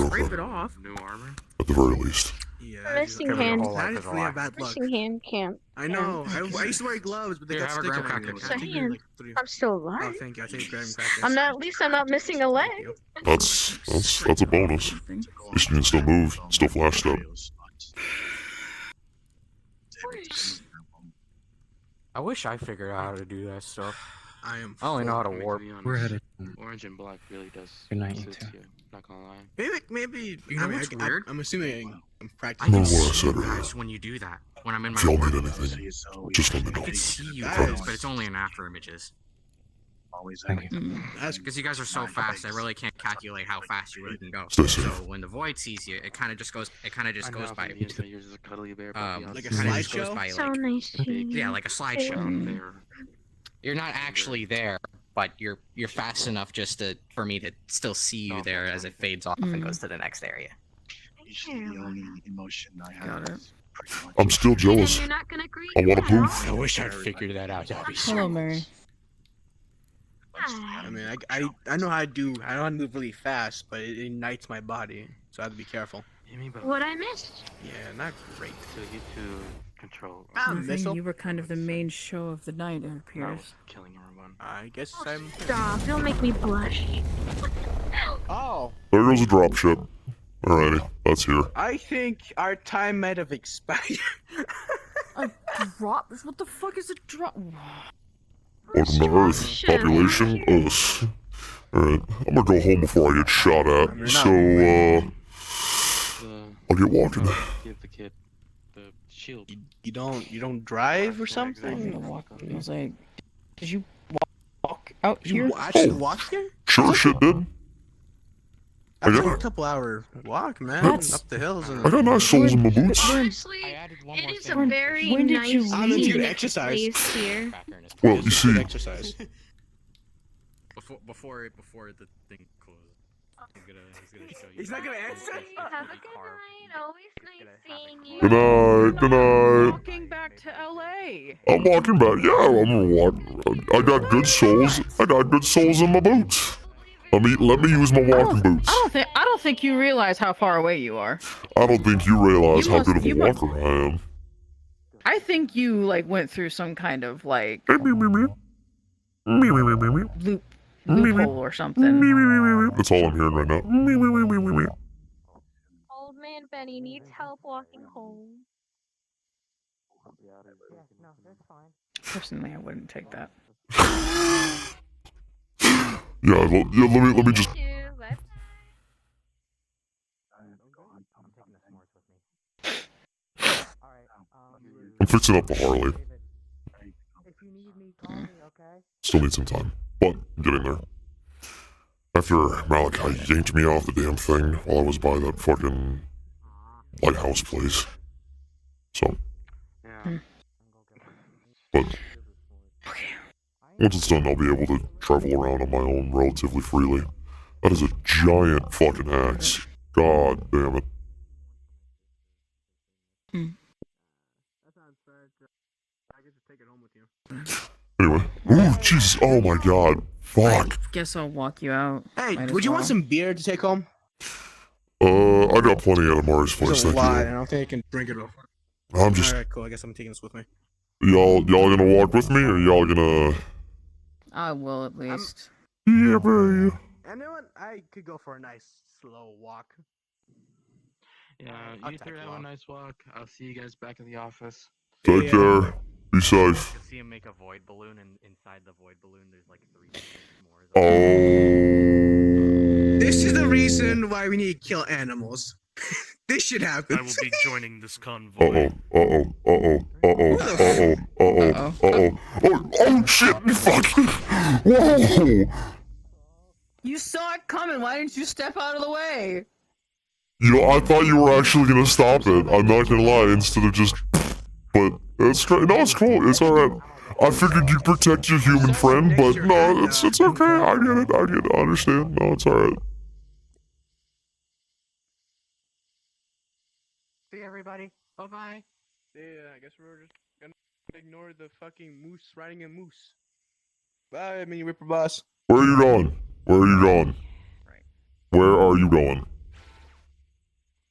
scrape it off. New armor? at the very least. Yeah. Missing Cover your hand. whole life I as a actually have lie. bad luck. Missing hand can't. I know. I used to wear gloves, but they Here, got have a stick graham on cracker. them. So I think hand. like 3. I'm still Oh, alive. thank you. I take graham crackers. I'm not. At least I'm not missing a leg. That's a bonus. At least you can still move, still flash step. I wish I figured out how to do that stuff. I am. I only know how to I mean, warp. to be honest, We're headed. Orange and black really does Good night, you suits two. you. Not gonna lie. Maybe. You know what's weird? I'm assuming I'm I practicing. can Remember what I see you said earlier. guys when you do that. When I'm in my If y'all warp. need anything, just let me I know. can see you That guys, is- but it's only in after images. Always Thank you. That's Because you guys are so fast, I really can't calculate how fast you really can go. Stay So safe. when the void sees you, it kind of just goes. It kind of just I goes know, by. from the inside, yours is a cuddly bear, but the like a outside Kind of is just goes slideshow? by So like. nice to meet Yeah, you. like a slideshow. Bear. You're not actually there, but you're fast enough just to for me to still see you there as it fades off and goes to the next area. Usually the only emotion I have Got it. is pretty much I'm still jealous. You're not gonna greet I want to me at poof. I wish I'd figured that out. That'd be so. Hello, Mary. I mean, I know how to do. I know how to move really fast, but it ignites my body, so I have to be careful. Give me both. What I missed? Yeah, not great. To get to control. Missile? You were kind of the main show of the night, it I was appears. killing everyone. I guess I'm. Stop! Don't make me blush. Oh, There goes a dropship. Alrighty, that's here. I think our time might have expired. A drop? What the fuck is a drop? Welcome to Earth. Population, us. Alright, I'm gonna go home before I get shot at. So, I'll get walking. Give the kid the shield. You don't drive or something? I was like, did you walk out You here? actually walk here? Sure shit did. I That's got, a couple hour walk, man. That's- Up the hills. And I got nice soles in my boots. Honestly, I added one it more is a thing. very When did nice you I'm into leave? exercise. place here. Well, you see, Exercise. Before the thing closes, he's gonna show you. He's not gonna answer. Have a good night. Always nice seeing you. good night, good night. Walking back to LA. I'm walking back. Yeah, I'm gonna walk. I got good soles. I got good soles in my boots. Let me use my walking boots. I don't think you realize how far away you are. I don't think you realize You how must- good of a you must- walker I am. I think you like went through some kind of like loophole or something. That's all I'm hearing right now. Old man Benny needs help walking home. Personally, I wouldn't take that. Yeah, let me just. Too. Bye. I'm fixing up the Harley. Still need some time, but I'm getting there. After Malachi yanked me off the damn thing while I was by that fucking lighthouse place. So, but once it's done, I'll be able to travel around on my own relatively freely. That is a giant fucking axe. God damn it. Anyway. Ooh, Jesus. Oh my god. Fuck. Guess I'll walk you out. Hey, Might as would you want well. some beer to take home? I got plenty at Amari's place, There's a thank lot, you. and I don't think I can drink it all. I'm just. Alright, cool. I guess I'm taking this with me. Y'all gonna walk with me, or y'all gonna. I will at least. Yeah, bro. And you know what? I could go for a nice slow walk. Yeah, I'll you tag three have a along. nice walk. I'll see you guys back in the office. Take care. Be safe. You see him make a void balloon, and inside the void balloon, there's like 3 more. Oh. This is the reason why we need to kill animals. This shit happened. I will be joining this convoy. Oh shit, fuck. Whoa. You saw it coming. Why didn't you step out of the way? I thought you were actually gonna stop it. I'm not gonna lie, instead of just. But it's no, it's cool. It's alright. I figured you'd protect your human friend, but no, it's okay. I get it. I understand. No, it's alright. See everybody. Bye bye. Yeah, I guess we're just gonna ignore the fucking moose riding a moose. Bye, mini Ripper Boss. Where are you going? Where are you going? Where are you going?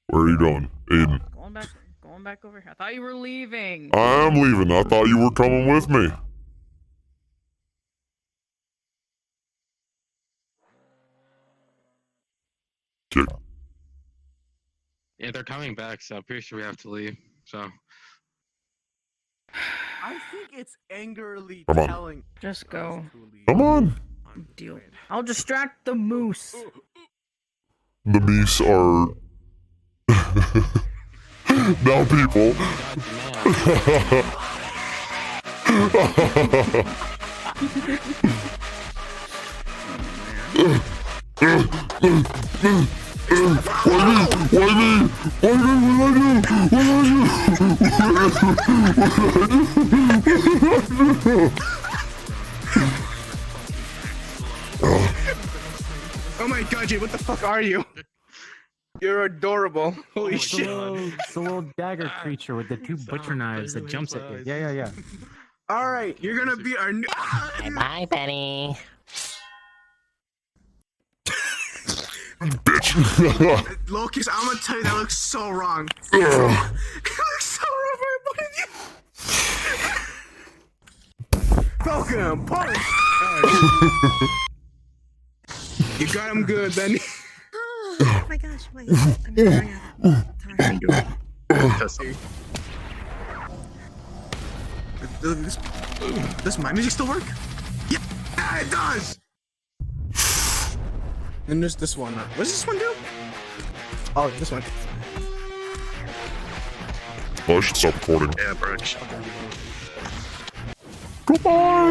Where are you going, Aiden? Going back over here. I thought you were leaving. I am leaving. I thought you were coming with me. Kick. Yeah, they're coming back, so I'm pretty sure we have to leave. So. I think it's angrily Come on. telling. Just go. Come on. Deal. I'll distract the moose. The meese are now people. Why me? Oh my god, Jay, what the fuck are you? You're adorable. Holy It's shit. the little dagger creature with the two butcher knives that jumps at you. Yeah. Alright, you're gonna be our new. Bye, Penny. Bitch. Locust, I'm gonna tell you that looks so wrong. It looks so wrong for both of you. Welcome, punch! You got him good, Benny. Oh my gosh, wait. I'm running out of time. Does my music still work? Yeah, it does! And there's this one. What does this one do? Oh, this one. I should stop recording. Yeah, bro. Goodbye.